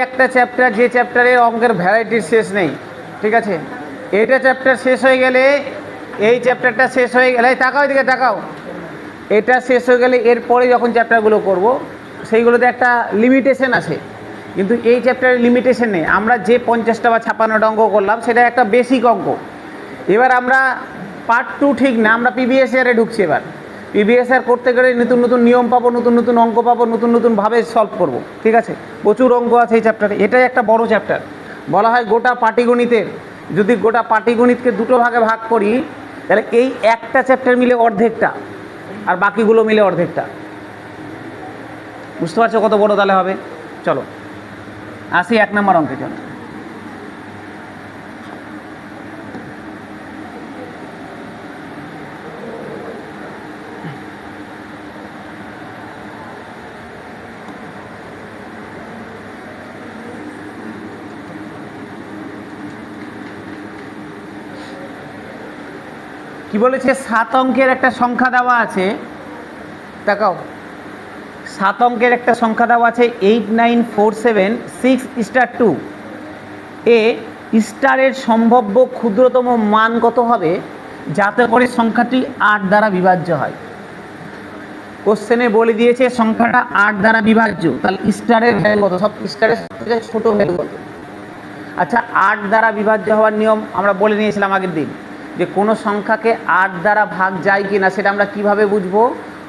একটা চ্যাপ্টার, যে চ্যাপ্টারের অঙ্কের ভ্যারাইটির শেষ নেই, ঠিক আছে। এটা চ্যাপ্টার শেষ হয়ে গেলে, এই চ্যাপ্টারটা শেষ হয়ে গেলে, তাকাও এদিকে তাকাও, এটা শেষ হয়ে গেলে এরপরে যখন চ্যাপ্টারগুলো করব সেইগুলোতে একটা লিমিটেশন আছে, কিন্তু এই চ্যাপ্টারের লিমিটেশন নেই। আমরা যে 50টা বা 56টা অঙ্ক করলাম সেটা একটা বেসিক অঙ্ক। এবার আমরা পার্ট 2 ঠিক না, আমরা পিবিএসআরে ঢুকছি। এবার পিবিএসআর করতে গেলে নতুন নতুন নিয়ম পাবো, নতুন নতুন অঙ্ক পাবো, নতুন নতুনভাবে সলভ করব, ঠিক আছে। প্রচুর অঙ্ক আছে এই চ্যাপ্টারে, এটাই একটা বড় চ্যাপ্টার। বলা হয় গোটা পাটিগণিতের, যদি গোটা পাটিগণিতকে দুটো ভাগে ভাগ করি তাহলে এই একটা চ্যাপ্টার মিলে অর্ধেকটা, আর বাকিগুলো মিলে অর্ধেকটা। বুঝতে পারছো কত বড় তাহলে হবে? চলো আসি 1 নম্বর অঙ্কে। চলো, কি বলেছে? 7 অঙ্কের একটা সংখ্যা দেওয়া আছে, তাকাও। 7 অঙ্কের একটা সংখ্যা দেওয়া আছে 89476*2 এ স্টারের সম্ভাব্য ক্ষুদ্রতম মান কত হবে যাতে করে সংখ্যাটি 8 দ্বারা বিভাজ্য হয়। কোশ্চেনে বলে দিয়েছে সংখ্যাটা 8 দ্বারা বিভাজ্য, তাহলে স্টারের ভ্যালু কত? সব স্টারের সবথেকে ছোট ভ্যালু কত? আচ্ছা, 8 দ্বারা বিভাজ্য হওয়ার নিয়ম আমরা বলে নিয়েছিলাম আগের দিন, যে কোনো সংখ্যাকে 8 দ্বারা ভাগ যায় কি না সেটা আমরা কিভাবে বুঝবো?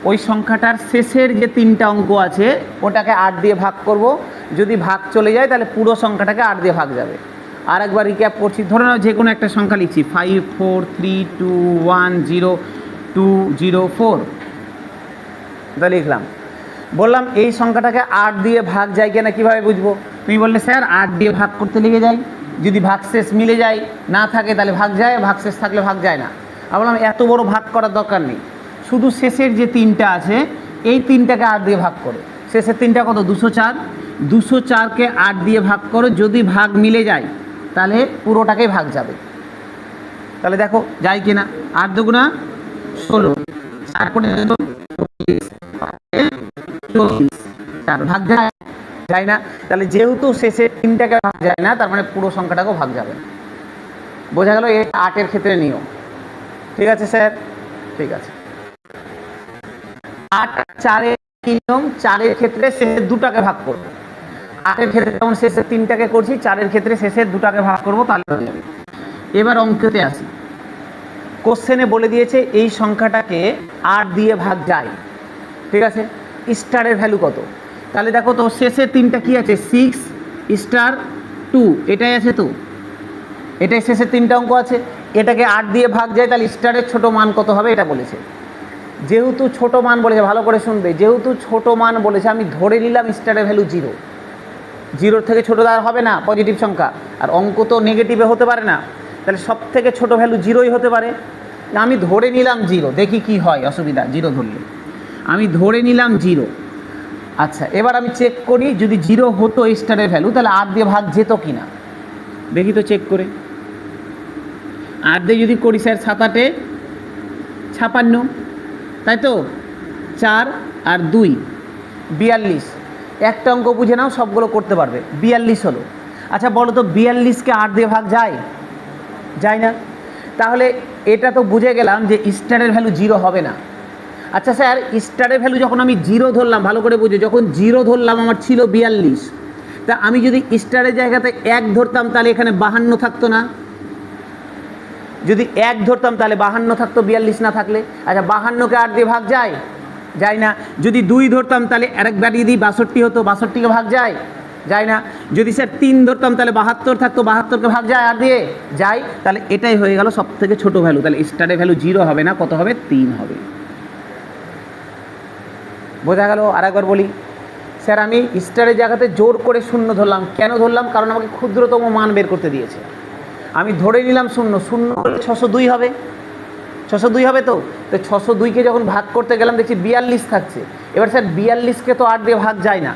ওই সংখ্যাটার শেষের যে 3টা অঙ্ক আছে ওটাকে 8 দিয়ে ভাগ করব, যদি ভাগ চলে যায় তাহলে পুরো সংখ্যাটাকে 8 দিয়ে ভাগ যাবে। আর একবার রিক্যাপ করছি, ধরে নাও যে কোনো একটা সংখ্যা লিখছি 54321024, এটা লিখলাম। বললাম এই সংখ্যাটাকে 8 দিয়ে ভাগ যায় কিনা কীভাবে বুঝবো? তুমি বললে স্যার 8 দিয়ে ভাগ করতে লেগে যায়, যদি ভাগশেষ মিলে যায়, না থাকে তাহলে ভাগ যায়, ভাগশেষ থাকলে ভাগ যায় না। আমি বললাম এত বড় ভাগ করার দরকার নেই, শুধু শেষের যে 3টা আছে এই 3টাকে 8 দিয়ে ভাগ করো। শেষের 3টা কত? 204। 204কে 8 দিয়ে ভাগ করো, যদি ভাগ মিলে যায় তাহলে পুরোটাকেই ভাগ যাবে। তাহলে দেখো যায় কিনা। 8 দুগুণা 16, তারপরে ভাগ যায় না, তাহলে যেহেতু শেষে 3টাকে ভাগ যায় না তার মানে পুরো সংখ্যাটাকেও ভাগ যাবে। বোঝা গেল? এই 8-এর ক্ষেত্রে নিয়ম। ঠিক আছে স্যার? ঠিক আছে। 8 4-এর নিয়ম, 4-এর ক্ষেত্রে শেষের 2টাকে ভাগ করবো। 8-এর ক্ষেত্রে যেমন শেষের 3টাকে করছি, 4-এর ক্ষেত্রে শেষের 2টাকে ভাগ করবো, তাহলে হয়ে যাবে। এবার অঙ্কতে আসি। কোশ্চেনে বলে দিয়েছে এই সংখ্যাটাকে 8 দিয়ে ভাগ যায়, ঠিক আছে। স্টারের ভ্যালু কত? তাহলে দেখো তো শেষের 3টা কি আছে? 6 স্টার 2, এটাই আছে তো, এটাই শেষের 3টা অঙ্ক আছে। এটাকে 8 দিয়ে ভাগ যায়, তাহলে স্টারের ছোট মান কত হবে এটা বলেছে। যেহেতু ছোট মান বলেছে, ভালো করে শুনবে, যেহেতু ছোট মান বলেছে আমি ধরে নিলাম স্টারের ভ্যালু 0। 0-র থেকে ছোটো আর হবে না পজিটিভ সংখ্যা, আর অঙ্ক তো নেগেটিভে হতে পারে না, তাহলে সব থেকে ছোটো ভ্যালু 0ই হতে পারে। আমি ধরে নিলাম 0, দেখি কি হয়, অসুবিধা 0 ধরলে। আমি ধরে নিলাম 0। আচ্ছা, এবার আমি চেক করি যদি 0 হতো স্টারের ভ্যালু তাহলে 8 দিয়ে ভাগ যেত কি না, দেখি তো চেক করে। 8 দিয়ে যদি করি স্যার 7-8-এ 56, তাই তো, 4 আর 2 42। একটা অঙ্ক বুঝে নাও, সবগুলো করতে পারবে। 42 হলো। আচ্ছা বলো তো 42কে 8 দিয়ে ভাগ যায়? যায় না। তাহলে এটা তো বুঝে গেলাম যে স্টারের ভ্যালু 0 হবে না। আচ্ছা স্যার, স্টারের ভ্যালু যখন আমি 0 ধরলাম, ভালো করে বুঝে, যখন 0 ধরলাম আমার ছিল 42, তা আমি যদি স্টারের জায়গাতে 1 ধরতাম তাহলে এখানে 52 থাকতো না? যদি 1 ধরতাম তাহলে 52 থাকতো 42 না থাকলে। আচ্ছা 52কে 8 দিয়ে ভাগ যায়? যায় না। যদি 2 ধরতাম তাহলে আরেক বাড়িয়ে দিই 62 হতো, 62কে ভাগ যায়? যায় না। যদি স্যার 3 ধরতাম তাহলে 72 থাকতো, 72কে ভাগ যায় 8 দিয়ে? যায়। তাহলে এটাই হয়ে গেল সব থেকে ছোটো ভ্যালু। তাহলে স্টারের ভ্যালু 0 হবে না, কত হবে? 3 হবে। বোঝা গেল? আরেকবার বলি, স্যার আমি স্টারের জায়গাতে জোর করে 0 ধরলাম, কেন ধরলাম? কারণ আমাকে ক্ষুদ্রতম মান বের করতে দিয়েছে। আমি ধরে নিলাম 0, 0 হলে 602 হবে, 602 হবে তো। তো 602কে যখন ভাগ করতে গেলাম দেখছি 42 থাকছে। এবার স্যার 42কে তো 8 দিয়ে ভাগ যায় না,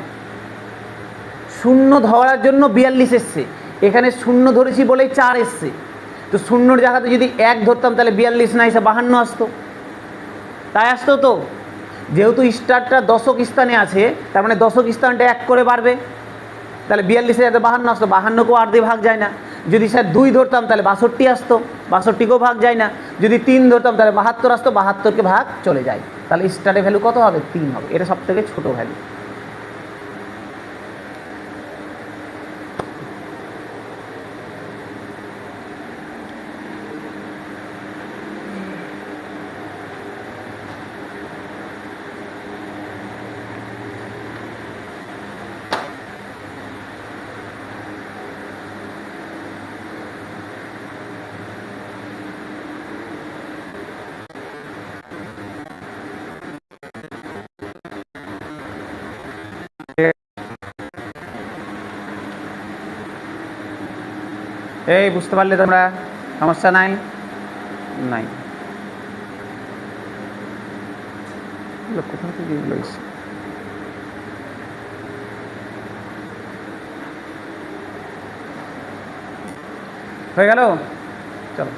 0 ধরার জন্য 42 এসছে, এখানে 0 ধরেছি বলেই 4 এসছে। তো 0-র জায়গাতে যদি 1 ধরতাম তাহলে 42 না এসে 52 আসতো, তাই আসতো তো। যেহেতু স্টারটা দশক স্থানে আছে, তার মানে দশক স্থানটা 1 করে বাড়বে, তাহলে 42-এর সাথে 52 আসতো, 52কেও 8 দিয়ে ভাগ যায় না। যদি স্যার 2 ধরতাম তাহলে 62 আসতো, 62কেও ভাগ যায় না। যদি 3 ধরতাম তাহলে 72 আসতো, 72কে ভাগ চলে যায়। তাহলে স্টারের ভ্যালু কত হবে? 3 হবে। এটা সব থেকে ছোটো ভ্যালু। এই বুঝতে পারলে তোমরা? সমস্যা নাই? নাই। কোথা থেকে এগুলো এসে হয়ে গেল? চলো।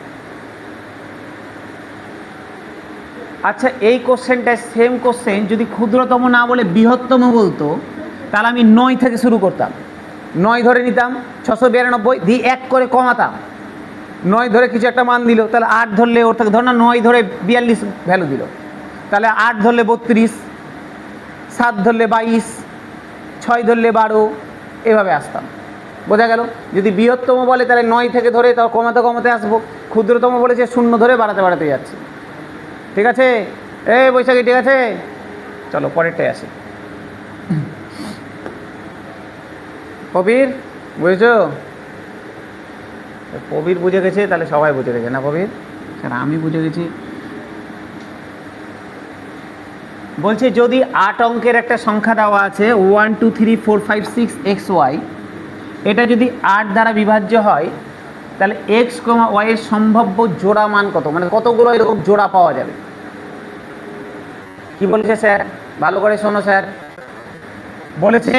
আচ্ছা, এই কোশ্চেনটা সেম কোশ্চেন যদি ক্ষুদ্রতম না বলে বৃহত্তম বলতো, তাহলে আমি 9 থেকে শুরু করতাম। 9 ধরে নিতাম, 692 দিয়ে 1 করে কমাতাম। 9 ধরে কিছু একটা মান দিল, তাহলে 8 ধরলে ওর থেকে ধর না 9 ধরে 42 ভ্যালু দিল, তাহলে 8 ধরলে 32, 7 ধরলে 22, 6 ধরলে 12, এভাবে আসতাম। বোঝা গেল? যদি বৃহত্তম বলে তাহলে 9 থেকে ধরে তাও কমাতে কমাতে আসবো। ক্ষুদ্রতম বলেছে 0 ধরে বাড়াতে বাড়াতে যাচ্ছি। ঠিক আছে? বৈশাখী, ঠিক আছে? চলো পরেরটাই আসি। কবির, বুঝেছো? কবির বুঝে গেছে, তাহলে সবাই বুঝে গেছে না? কবির স্যার আমি বুঝে গেছি। বলছে যদি 8 অঙ্কের একটা সংখ্যা দেওয়া আছে 1 2 3 4 5 6 XY, এটা যদি 8 দ্বারা বিভাজ্য হয় তাহলে x, y এর সম্ভাব্য জোড়া মান কত? মানে কতগুলো এরকম জোড়া পাওয়া যাবে? কি বলেছে স্যার? ভালো করে শোনো স্যার। বলেছে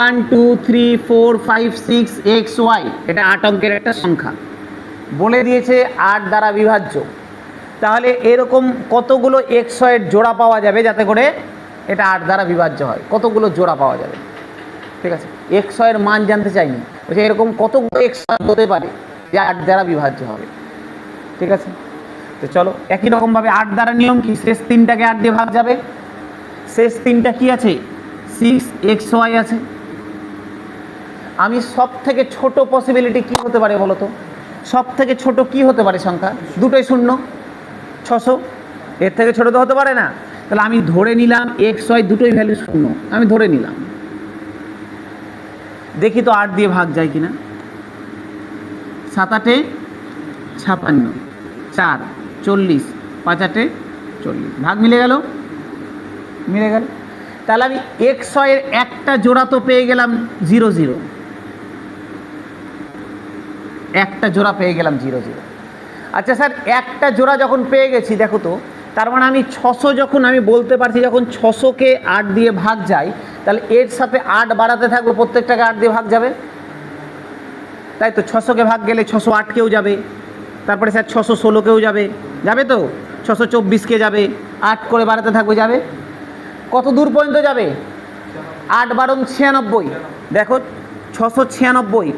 1 2 3 4 5 6 XY, এটা 8 অঙ্কের একটা সংখ্যা, বলে দিয়েছে 8 দ্বারা বিভাজ্য। তাহলে এরকম কতগুলো XY এর জোড়া পাওয়া যাবে যাতে করে এটা 8 দ্বারা বিভাজ্য হয়? কতগুলো জোড়া পাওয়া যাবে? ঠিক আছে, XY এর মান জানতে চাইনি, বলছে এরকম কতগুলো XY হতে পারে যে 8 দ্বারা বিভাজ্য হবে। ঠিক আছে, তো চলো একই রকমভাবে 8 দ্বারা নিয়ম কি? শেষ 3টাকে 8 দিয়ে ভাগ যাবে। শেষ 3টা কি আছে? 6XY আছে। আমি সব থেকে ছোট পসিবিলিটি কি হতে পারে বলো তো? সব থেকে ছোট কি হতে পারে সংখ্যা? দুটোই শূন্য, 600। এর থেকে ছোট তো হতে পারে না। তাহলে আমি ধরে নিলাম XY দুটোই ভ্যালু শূন্য, আমি ধরে নিলাম। দেখি তো 8 দিয়ে ভাগ যায় কিনা। 7 8 56, 4 40, 5 8 40, ভাগ মিলে গেল? মিলে গেল। তাহলে আমি XY এর একটা জোড়া তো পেয়ে গেলাম 0 0, একটা জোড়া পেয়ে গেলাম 0 0। আচ্ছা স্যার, একটা জোড়া যখন পেয়ে গেছি, দেখো তো, তার মানে আমি 600 যখন আমি বলতে পারছি যখন 600কে 8 দিয়ে ভাগ যায়, তাহলে এর সাথে 8 বাড়াতে থাকবে, প্রত্যেকটাকে 8 দিয়ে ভাগ যাবে, তাই তো? 600কে ভাগ গেলে 608কেও যাবে, তারপরে স্যার 616কেও যাবে, যাবে তো? 624কে যাবে, 8 করে বাড়াতে থাকবে, যাবে। কত দূর পর্যন্ত যাবে? 8 বারং 96, দেখো 696,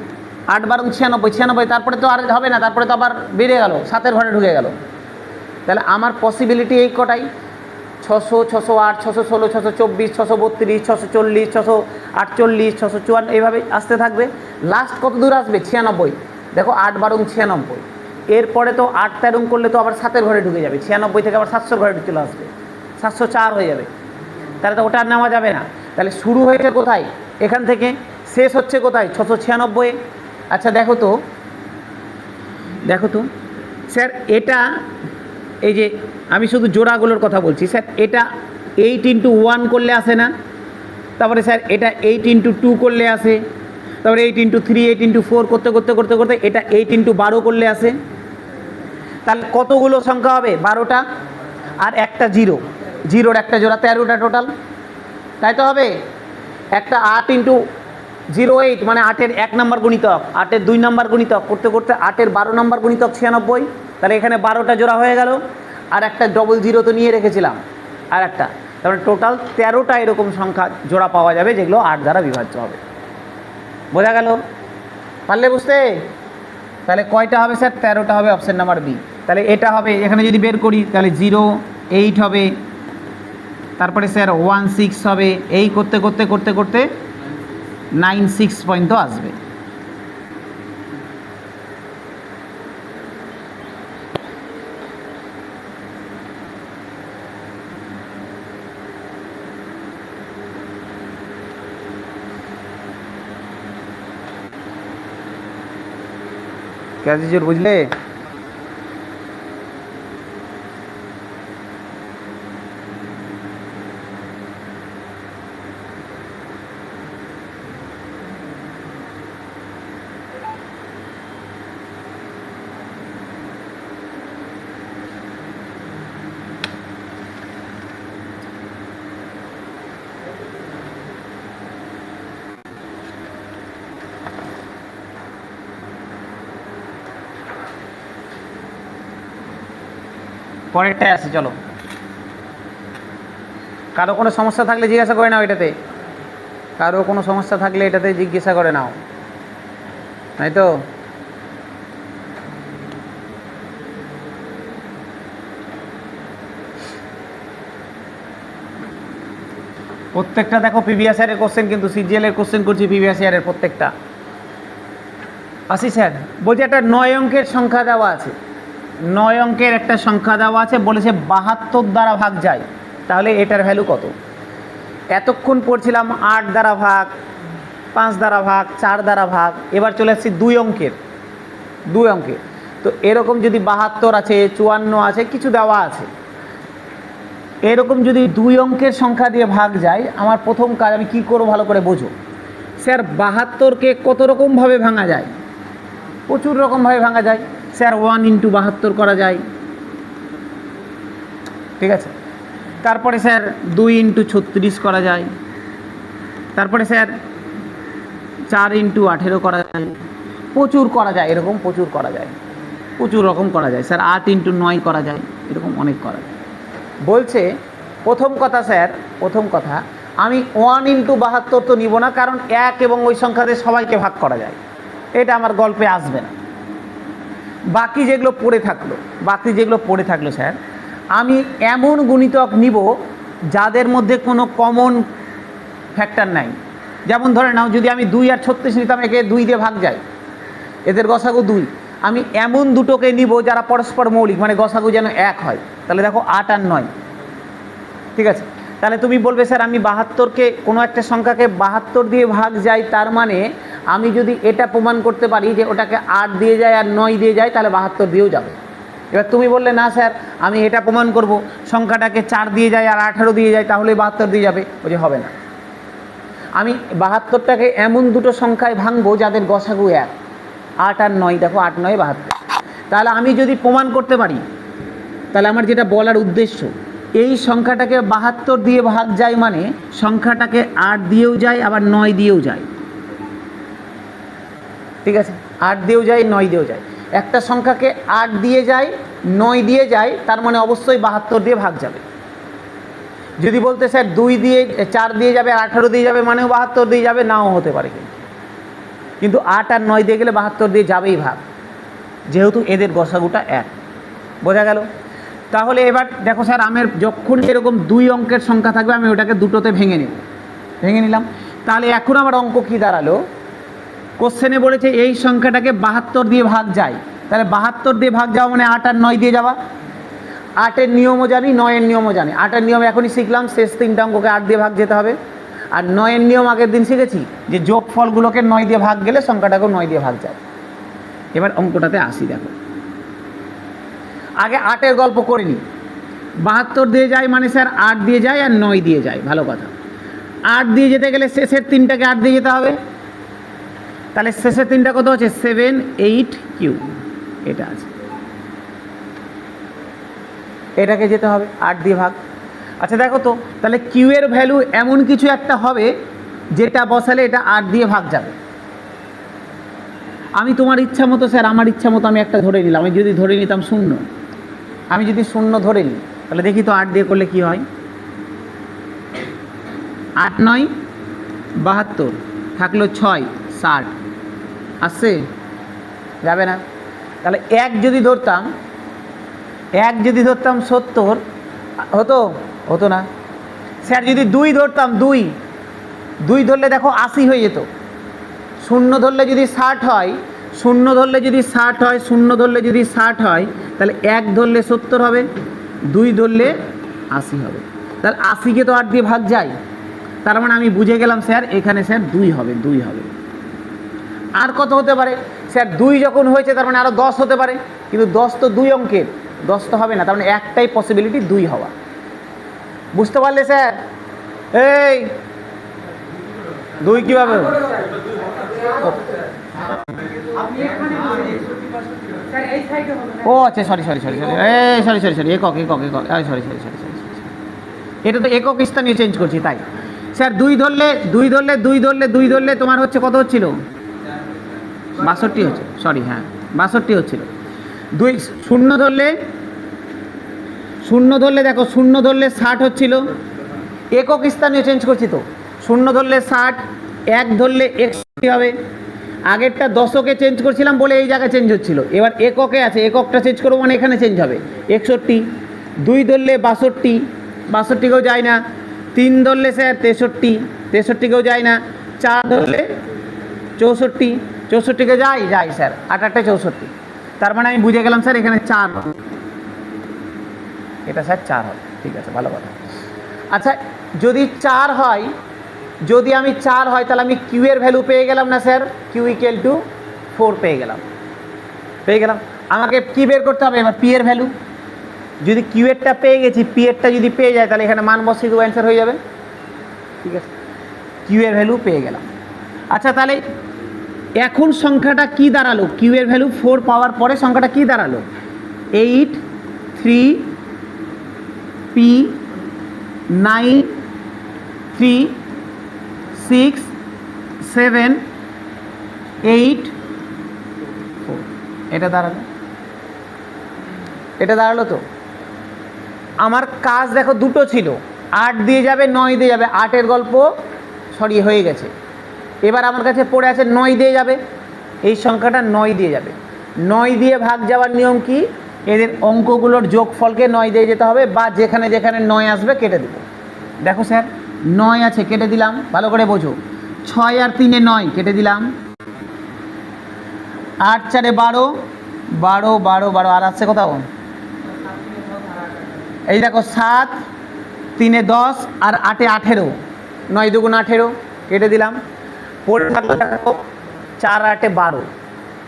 8 বারং 96, 96, তারপরে তো আর হবে না, তারপরে তো আবার বেড়ে গেল, 7-এর ঘরে ঢুকে গেল। তাহলে আমার পসিবিলিটি এই কটাই, 600, 608, 616, 624, 632, 640, 648, 654, এইভাবে আসতে থাকবে। লাস্ট কত দূর আসবে? 96। দেখো 8 বারং 96, এরপরে তো 8 13 করলে তো আবার 7-এর ঘরে ঢুকে যাবে, 96 থেকে আবার 700-র ঘরে চলে আসবে, 704 হয়ে যাবে। তাহলে তো ওটা আর নেওয়া যাবে না। তাহলে শুরু হয়েছে কোথায়? এখান থেকে। শেষ হচ্ছে কোথায়? 696। আচ্ছা দেখো তো, দেখো তো স্যার, এটা এই যে আমি শুধু জোড়াগুলোর কথা বলছি স্যার, এটা 8 × 1 করলে আসে না? তারপরে স্যার এটা 8 × 2 করলে আসে, তারপরে 8 × 3, 8 × 4 করতে করতে করতে করতে এটা 8 × 12 করলে আসে। তাহলে কতগুলো সংখ্যা হবে? 12টা, আর একটা জিরো, জিরোর একটা জোড়া, 13টা টোটাল, তাই তো হবে? একটা 8 × 08 মানে 8-এর 1 নম্বর গুণিতক, 8-এর 2 নম্বর গুণিতক করতে করতে 8-এর 12 নম্বর গুণিতক 96, তাহলে এখানে 12টা জোড়া হয়ে গেল, আর একটা ডবল জিরো তো নিয়ে রেখেছিলাম, আর একটা, তারপরে টোটাল 13টা এরকম সংখ্যা জোড়া পাওয়া যাবে যেগুলো 8 দ্বারা বিভাজ্য হবে। বোঝা গেল? পারলে বুঝতে? তাহলে কয়টা হবে স্যার? 13টা হবে, অপশন নাম্বার বি। তাহলে এটা হবে, এখানে যদি বের করি তাহলে 0, 8 হবে, তারপরে স্যার 1, 6 হবে, এই করতে করতে করতে করতে 9, 6 পর্যন্ত আসবে। ক্যাজিজুর বুঝলে? পরেরটায় আসি, চলো। কারো কোনো সমস্যা থাকলে জিজ্ঞাসা করে নাও এটাতে, কারো কোনো সমস্যা থাকলে এটাতে জিজ্ঞাসা করে নাও, তাই তো? প্রত্যেকটা দেখো প্রিভিয়াস ইয়ারের কোশ্চেন, কিন্তু সিজিএল এর কোশ্চেন করছি প্রিভিয়াস ইয়ারের প্রত্যেকটা। আসি স্যার, বলছি একটা 9 অঙ্কের সংখ্যা দেওয়া আছে, 9 অঙ্কের একটা সংখ্যা দেওয়া আছে, বলেছে 72 দ্বারা ভাগ যায়, তাহলে এটার ভ্যালু কত? এতক্ষণ পড়ছিলাম 8 দ্বারা ভাগ, 5 দ্বারা ভাগ, 4 দ্বারা ভাগ, এবার চলে আসছি 2 অঙ্কের। তো এরকম যদি 72 আছে, 54 আছে, কিছু দেওয়া আছে, এরকম যদি 2 অঙ্কের সংখ্যা দিয়ে ভাগ যায়, আমার প্রথম কাজ আমি কি করব ভালো করে বোঝো। স্যার 72কে কত রকমভাবে ভাঙা যায়? প্রচুর রকমভাবে ভাঙা যায় স্যার। 1 × 72 করা যায়, ঠিক আছে। তারপরে স্যার 2 × 36 করা যায়, তারপরে স্যার 4 × 18 করা যায়, প্রচুর করা যায়, এরকম প্রচুর করা যায়, প্রচুর রকম করা যায় স্যার। 8 × 9 করা যায়, এরকম অনেক করা যায়। বলছে প্রথম কথা স্যার, প্রথম কথা আমি 1 × 72 তো নিব না, কারণ 1 এবং ওই সংখ্যাতে সবাইকে ভাগ করা যায়, এটা আমার গল্পে আসবে না। বাকি যেগুলো পড়ে থাকলো স্যার, আমি এমন গুণিতক নিব যাদের মধ্যে কোনো কমন ফ্যাক্টর নাই। যেমন ধরে নাও, যদি আমি 2 আর 36 নিতাম, একে 2 দিয়ে ভাগ যায়, এদের গসাগু 2। আমি এমন দুটোকে নিব যারা পরস্পর মৌলিক, মানে গসাগু যেন 1 হয়। তাহলে দেখো 8 আর 9, ঠিক আছে। তাহলে তুমি বলবে স্যার আমি 72কে, কোনো একটা সংখ্যাকে 72 দিয়ে ভাগ যায়, তার মানে আমি যদি এটা প্রমাণ করতে পারি যে ওটাকে 8 দিয়ে যায় আর 9 দিয়ে যায়, তাহলে 72 দিয়েও যাবে। এবার তুমি বললে না স্যার আমি এটা প্রমাণ করব সংখ্যাটাকে 4 দিয়ে যায় আর 18 দিয়ে যায়, তাহলে 72 দিয়ে যাবে, ওই যে হবে না। আমি 72টাকে এমন দুটো সংখ্যায় ভাঙবো যাদের গসাগু 1, 8 আর 9, দেখো 8, 9, 72। তাহলে আমি যদি প্রমাণ করতে পারি, তাহলে আমার যেটা বলার উদ্দেশ্য, এই সংখ্যাটাকে 72 দিয়ে ভাগ যায় মানে সংখ্যাটাকে 8 দিয়েও যায় আবার 9 দিয়েও যায়, ঠিক আছে। 8 দিয়েও যায়, 9 দিয়েও যায়। একটা সংখ্যাকে 8 দিয়ে যায়, 9 দিয়ে যায়, তার মানে অবশ্যই 72 দিয়ে ভাগ যাবে। যদি বলতে স্যার 2 দিয়ে 4 দিয়ে যাবে, 18 দিয়ে যাবে, মানেও 72 দিয়ে যাবে, নাও হতে পারে, কিন্তু 8 আর 9 দিয়ে গেলে 72 দিয়ে যাবেই ভাগ, যেহেতু এদের গসাগুটা 1। বোঝা গেল? তাহলে এবার দেখো স্যার, আমার যখন এরকম 2 অঙ্কের সংখ্যা থাকবে, আমি ওটাকে দুটোতে ভেঙে নিলাম। তাহলে এখন আমার অঙ্ক কী দাঁড়ালো? কোশ্চেনে বলেছে এই সংখ্যাটাকে 72 দিয়ে ভাগ যায়, তাহলে 72 দিয়ে ভাগ যাওয়া মানে 8 আর 9 দিয়ে যাওয়া। 8-এর নিয়মও জানি, 9-এর নিয়মও জানি। 8-এর নিয়ম এখনই শিখলাম, শেষ 3টা অঙ্ককে 8 দিয়ে ভাগ যেতে হবে। আর 9-এর নিয়ম আগের দিন শিখেছি, যে যোগফলগুলোকে 9 দিয়ে ভাগ গেলে সংখ্যাটাকেও 9 দিয়ে ভাগ যায়। এবার অঙ্কটাতে আসি, দেখো আগে 8-এর গল্প করে নিই। 72 দিয়ে যায় মানে স্যার 8 দিয়ে যায় আর 9 দিয়ে যায়, ভালো কথা। 8 দিয়ে যেতে গেলে শেষের 3টাকে 8 দিয়ে যেতে হবে, তাহলে শেষের 3টা কত আছে? 7, 8, Q, এটা আছে, এটাকে যেতে হবে 8 দিয়ে ভাগ। আচ্ছা দেখো তো, তাহলে Q এর ভ্যালু এমন কিছু একটা হবে যেটা বসালে এটা 8 দিয়ে ভাগ যাবে। আমি তোমার ইচ্ছা মতো স্যার, আমার ইচ্ছা মতো আমি একটা ধরে নিলাম। আমি যদি ধরে নিতাম 0, আমি যদি 0 ধরে নিই, তাহলে দেখি তো 8 দিয়ে করলে কি হয়। 8, 9, 72, থাকলো 6, 60 আসছে, যাবে না। তাহলে এক যদি ধরতাম 70 হতো, হতো না। স্যার যদি 2 ধরতাম, 2 ধরলে দেখো 80 হয়ে যেত। 0 ধরলে যদি 60 হয়, 0 ধরলে যদি 60 হয়, 0 ধরলে যদি 60 হয়, তাহলে 1 ধরলে 70 হবে, 2 ধরলে 80 হবে। তাহলে 80কে তো 8 দিয়ে ভাগ যায়, তার মানে আমি বুঝে গেলাম স্যার এখানে স্যার 2 হবে, 2 হবে। আর কত হতে পারে স্যার? 2 যখন হয়েছে তার মানে আরও 10 হতে পারে, কিন্তু 10 তো 2 অঙ্কের, 10 তো হবে না, তার মানে একটাই পসিবিলিটি 2 হওয়া। বুঝতে পারলে স্যার? এই 2 কীভাবে? ও আচ্ছা, সরি, একক, সরি, এটা তো একক স্থানীয় চেঞ্জ করছি তাই। স্যার 2 ধরলে তোমার হচ্ছে কত হচ্ছিল? 62 হচ্ছে, সরি, হ্যাঁ 62 হচ্ছিল। 0 ধরলে দেখো, 0 ধরলে 60 হচ্ছিল, একক স্থানীয় চেঞ্জ করছি তো। 0 ধরলে 60, 1 ধরলে 61 হবে। আগেরটা দশকে চেঞ্জ করছিলাম বলে এই জায়গায় চেঞ্জ হচ্ছিল, এবার এককে আছে, এককটা চেঞ্জ করবো মানে এখানে চেঞ্জ হবে 61। 2 ধরলে 62, 62কেও যায় না। 3 ধরলে স্যার 63, 63কেও যায় না। 4 ধরলে 64, 64কে যায় স্যার, 8 8 64। তার মানে আমি বুঝে গেলাম স্যার এখানে 4 হবে, এটা স্যার 4 হবে। ঠিক আছে, ভালো কথা। আচ্ছা যদি 4 হয়, যদি আমি 4 হয় তাহলে আমি কিউ এর ভ্যালু পেয়ে গেলাম না স্যার? কিউ ইকুয়াল টু 4 পেয়ে গেলাম। আমাকে কি বের করতে হবে এবার? পি এর ভ্যালু। যদি কিউ এরটা পেয়ে গেছি, পি এরটা যদি পেয়ে যায় তাহলে এখানে মান বসিয়ে দেবো, অ্যান্সার হয়ে যাবে। ঠিক আছে, কিউ এর ভ্যালু পেয়ে গেলাম। আচ্ছা তাহলে এখন সংখ্যাটা কি দাঁড়ালো? কিউ এর ভ্যালু 4 পাওয়ার পরে সংখ্যাটা কি দাঁড়ালো? 8 3 পি 9 3 6 7 8 4, এটা দাঁড়ালো তো। আমার কাজ দেখো দুটো ছিল, 8 দিয়ে যাবে 9 দিয়ে যাবে, 8-এর গল্প সরি হয়ে গেছে। এবার আমার কাছে পড়ে আছে 9 দিয়ে যাবে, এই সংখ্যাটা 9 দিয়ে যাবে। 9 দিয়ে ভাগ যাওয়ার নিয়ম কি? এদের অঙ্কগুলোর যোগফলকে 9 দিয়ে যেতে হবে, বা যেখানে যেখানে 9 আসবে কেটে দেবো। দেখো স্যার 9 আছে, কেটে দিলাম, ভালো করে বোঝো। 6 আর 3-এ 9, কেটে দিলাম। 8 4-এ 12, 12 12 12, আর আসছে কোথাও? এই দেখো 7 3-এ 10 আর 8-এ 18, 9 2 18, কেটে দিলাম। পড়ে থাকলো 4 8-এ 12,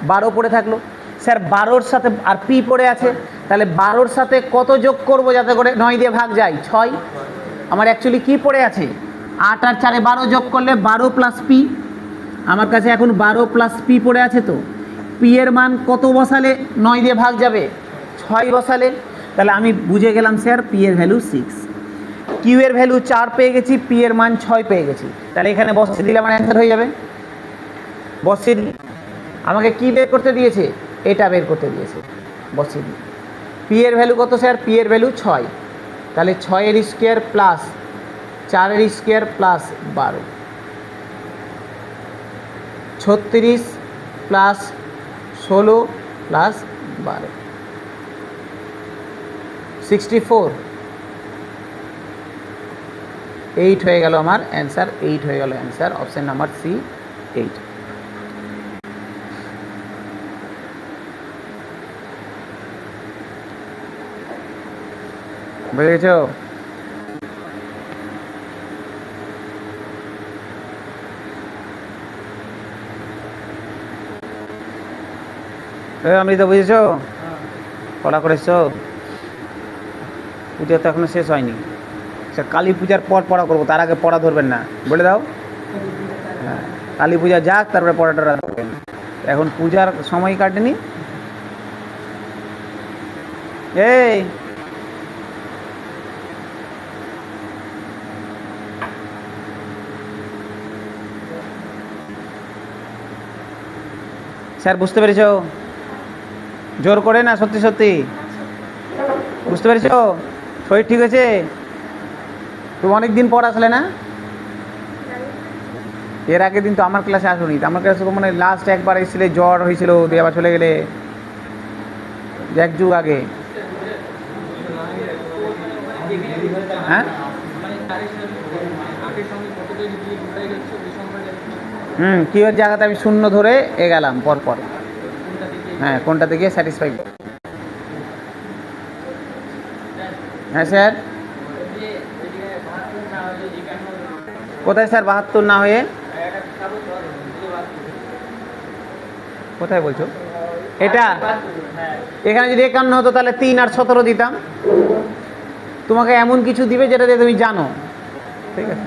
12 পড়ে থাকলো। স্যার 12-র সাথে আর পি পড়ে আছে, তাহলে 12-র সাথে কত যোগ করব যাতে করে 9 দিয়ে ভাগ যায়? 6। আমার অ্যাকচুয়ালি কি পড়ে আছে? 8 আর 4-এ 12 যোগ করলে 12 প্লাস পি। আমার কাছে এখন 12 প্লাস পি পড়ে আছে তো। পি এর মান কত বসালে 9 দিয়ে ভাগ যাবে? 6 বসালে। তাহলে আমি বুঝে গেলাম স্যার পি এর ভ্যালু 6। কিউ এর ভ্যালু 4 পেয়ে গেছি, পি এর মান 6 পেয়ে গেছি, তাহলে এখানে বসিয়ে দিলে আমার অ্যান্সার হয়ে যাবে। বসিয়ে দিই। আমাকে কি বের করতে দিয়েছে? এটা বের করতে দিয়েছে, বসিয়ে দিই। পি এর ভ্যালু কত স্যার? পি এর ভ্যালু 6, তাহলে 6-এর স্কোয়ার প্লাস 4-এর স্কোয়ার প্লাস 12, 36 প্লাস 16 প্লাস 12, 64, 8 হয়ে গেল আমার অ্যান্সার। 8 হয়ে গেল অ্যান্সার, অপশন নাম্বার সি 8। বুঝে গেছো? অমৃতা বুঝেছো? পড়া করেছো? পূজা তো এখনো শেষ হয়নি। আচ্ছা কালী পূজার পর পড়া করবো, তার আগে পড়া ধরবেন না, বলে দাও। হ্যাঁ কালী পূজা যাক, তারপরে পড়াটা ধরবেন, এখন পূজার সময় কাটেনি। এই স্যার বুঝতে পেরেছো? জোর করে না, সত্যি সত্যি বুঝতে পেরেছো? শরীর ঠিক আছে? তুমি অনেক দিন পর আসলে না? এর আগের দিন তো আমার ক্লাসে আসুনি, আমার ক্লাসে তো মানে লাস্ট একবার এসেছিলে, জ্বর হয়েছিল, দিয়ে আবার চলে গেলে এক যুগ আগে। হ্যাঁ কিউয়ের জায়গাতে আমি শূন্য ধরে গেলাম পরপর। হ্যাঁ কোনটাতে গিয়ে স্যাটিসফাই। হ্যাঁ স্যার, কোথায় স্যার 72 না হয়ে? কোথায় বলছো এটা? এখানে যদি 51 হতো তাহলে 3 আর 17 দিতাম। তোমাকে এমন কিছু দিবে যেটা দিয়ে তুমি জানো। ঠিক আছে,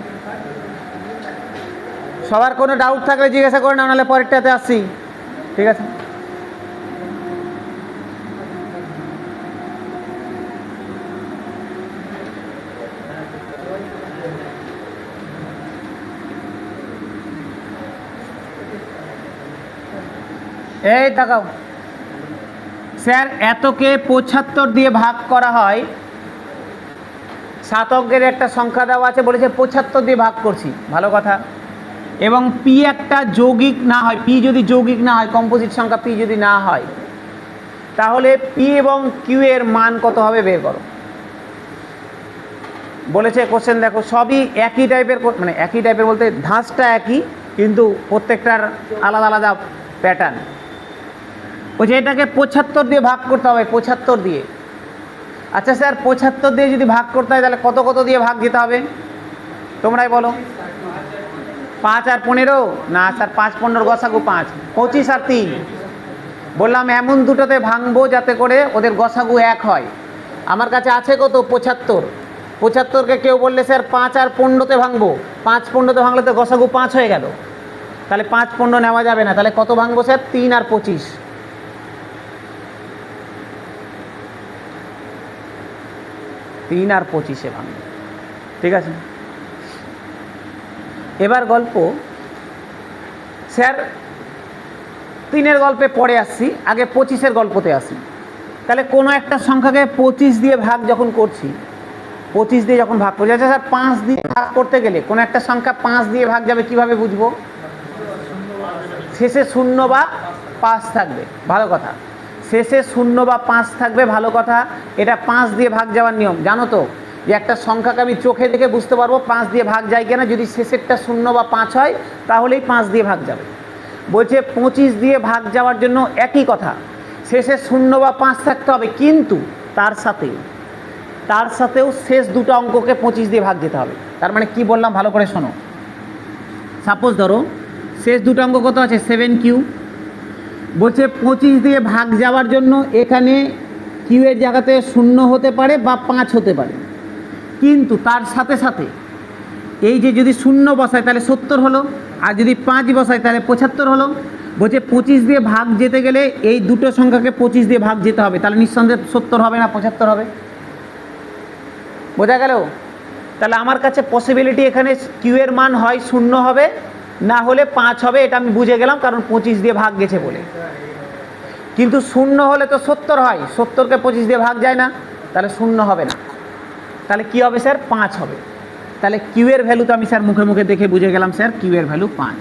সবার কোনো ডাউট থাকলে জিজ্ঞাসা করে না, নাহলে পরেরটাতে আসছি। ঠিক আছে, এই তাকাও স্যার, এতকে 75 দিয়ে ভাগ করা হয়। 7 অঙ্কের একটা সংখ্যা দেওয়া আছে, বলেছে 75 দিয়ে ভাগ করছি, ভালো কথা। এবং পি একটা যৌগিক না হয়, পি যদি যৌগিক না হয়, কম্পোজিট সংখ্যা পি যদি না হয়, তাহলে পি এবং কিউ এর মান কত হবে বের করো। বলেছে কোশ্চেন দেখো, সবই একই টাইপের, মানে একই টাইপের বলতে ধাঁচটা একই, কিন্তু প্রত্যেকটার আলাদা আলাদা প্যাটার্ন। বলছে এটাকে 75 দিয়ে ভাগ করতে হবে, 75 দিয়ে। আচ্ছা স্যার, 75 দিয়ে যদি ভাগ করতে হয় তাহলে কত কত দিয়ে ভাগ দিতে হবে তোমরাই বলো। 5 আর 15 না স্যার, 5 15 গসাগু 5, 25 আর 3। বললাম এমন দুটোতে ভাঙবো যাতে করে ওদের গসাগু এক হয়। আমার কাছে আছে কত? 75। 75কে কেউ বললে স্যার 5 আর 15তে ভাঙবো, 5 15তে ভাঙলে তো গসাগু 5 হয়ে গেল, তাহলে 5 15 নেওয়া যাবে না। তাহলে কত ভাঙবো স্যার? 3 আর 25। 3 আর 25-এ ভাঙবো। ঠিক আছে, এবার গল্প স্যার 3-এর গল্পে পরে আসছি, আগে 25-এর গল্পতে আসি। তাহলে কোনো একটা সংখ্যাকে 25 দিয়ে ভাগ যখন করছি, 25 দিয়ে যখন ভাগ করছি, আচ্ছা স্যার 5 দিয়ে ভাগ করতে গেলে কোনো একটা সংখ্যা 5 দিয়ে ভাগ যাবে কিভাবে বুঝবো? শেষে 0 বা 5 থাকবে, ভালো কথা। শেষে 0 বা 5 থাকবে, ভালো কথা। এটা 5 দিয়ে ভাগ যাওয়ার নিয়ম জানো তো, যে একটা সংখ্যাকে আমি চোখে দেখে বুঝতে পারবো 5 দিয়ে ভাগ যায় কিনা। যদি শেষেরটা 0 বা 5 হয় তাহলেই 5 দিয়ে ভাগ যাবে। বলছে 25 দিয়ে ভাগ যাওয়ার জন্য একই কথা, শেষে 0 বা 5 থাকতে হবে, কিন্তু তার সাথেও শেষ দুটো অঙ্ককে 25 দিয়ে ভাগ দিতে হবে। তার মানে কি বললাম ভালো করে শোনো। সাপোজ ধরো শেষ দুটো অঙ্ক কত আছে? 7q। বলছে 25 দিয়ে ভাগ যাওয়ার জন্য এখানে কিউ এর জায়গাতে 0 হতে পারে বা 5 হতে পারে, কিন্তু তার সাথে সাথে এই যে যদি 0 বসায় তাহলে 70 হলো, আর যদি 5 বসায় তাহলে 75 হলো। বলছে 25 দিয়ে ভাগ যেতে গেলে এই দুটো সংখ্যাকে 25 দিয়ে ভাগ যেতে হবে, তাহলে নিঃসন্দেহে 70 হবে না 75 হবে। বোঝা গেল? তাহলে আমার কাছে পসিবিলিটি এখানে কিউ এর মান হয় 0 হবে, না হলে 5 হবে, এটা আমি বুঝে গেলাম, কারণ 25 দিয়ে ভাগ গেছে বলে। কিন্তু 0 হলে তো 70 হয়, 70কে 25 দিয়ে ভাগ যায় না, তাহলে 0 হবে না। তাহলে কি হবে স্যার? 5 হবে। তাহলে কিউ এর ভ্যালু তো আমি স্যার মুখে মুখে দেখে বুঝে গেলাম স্যার, কিউ এর ভ্যালু 5।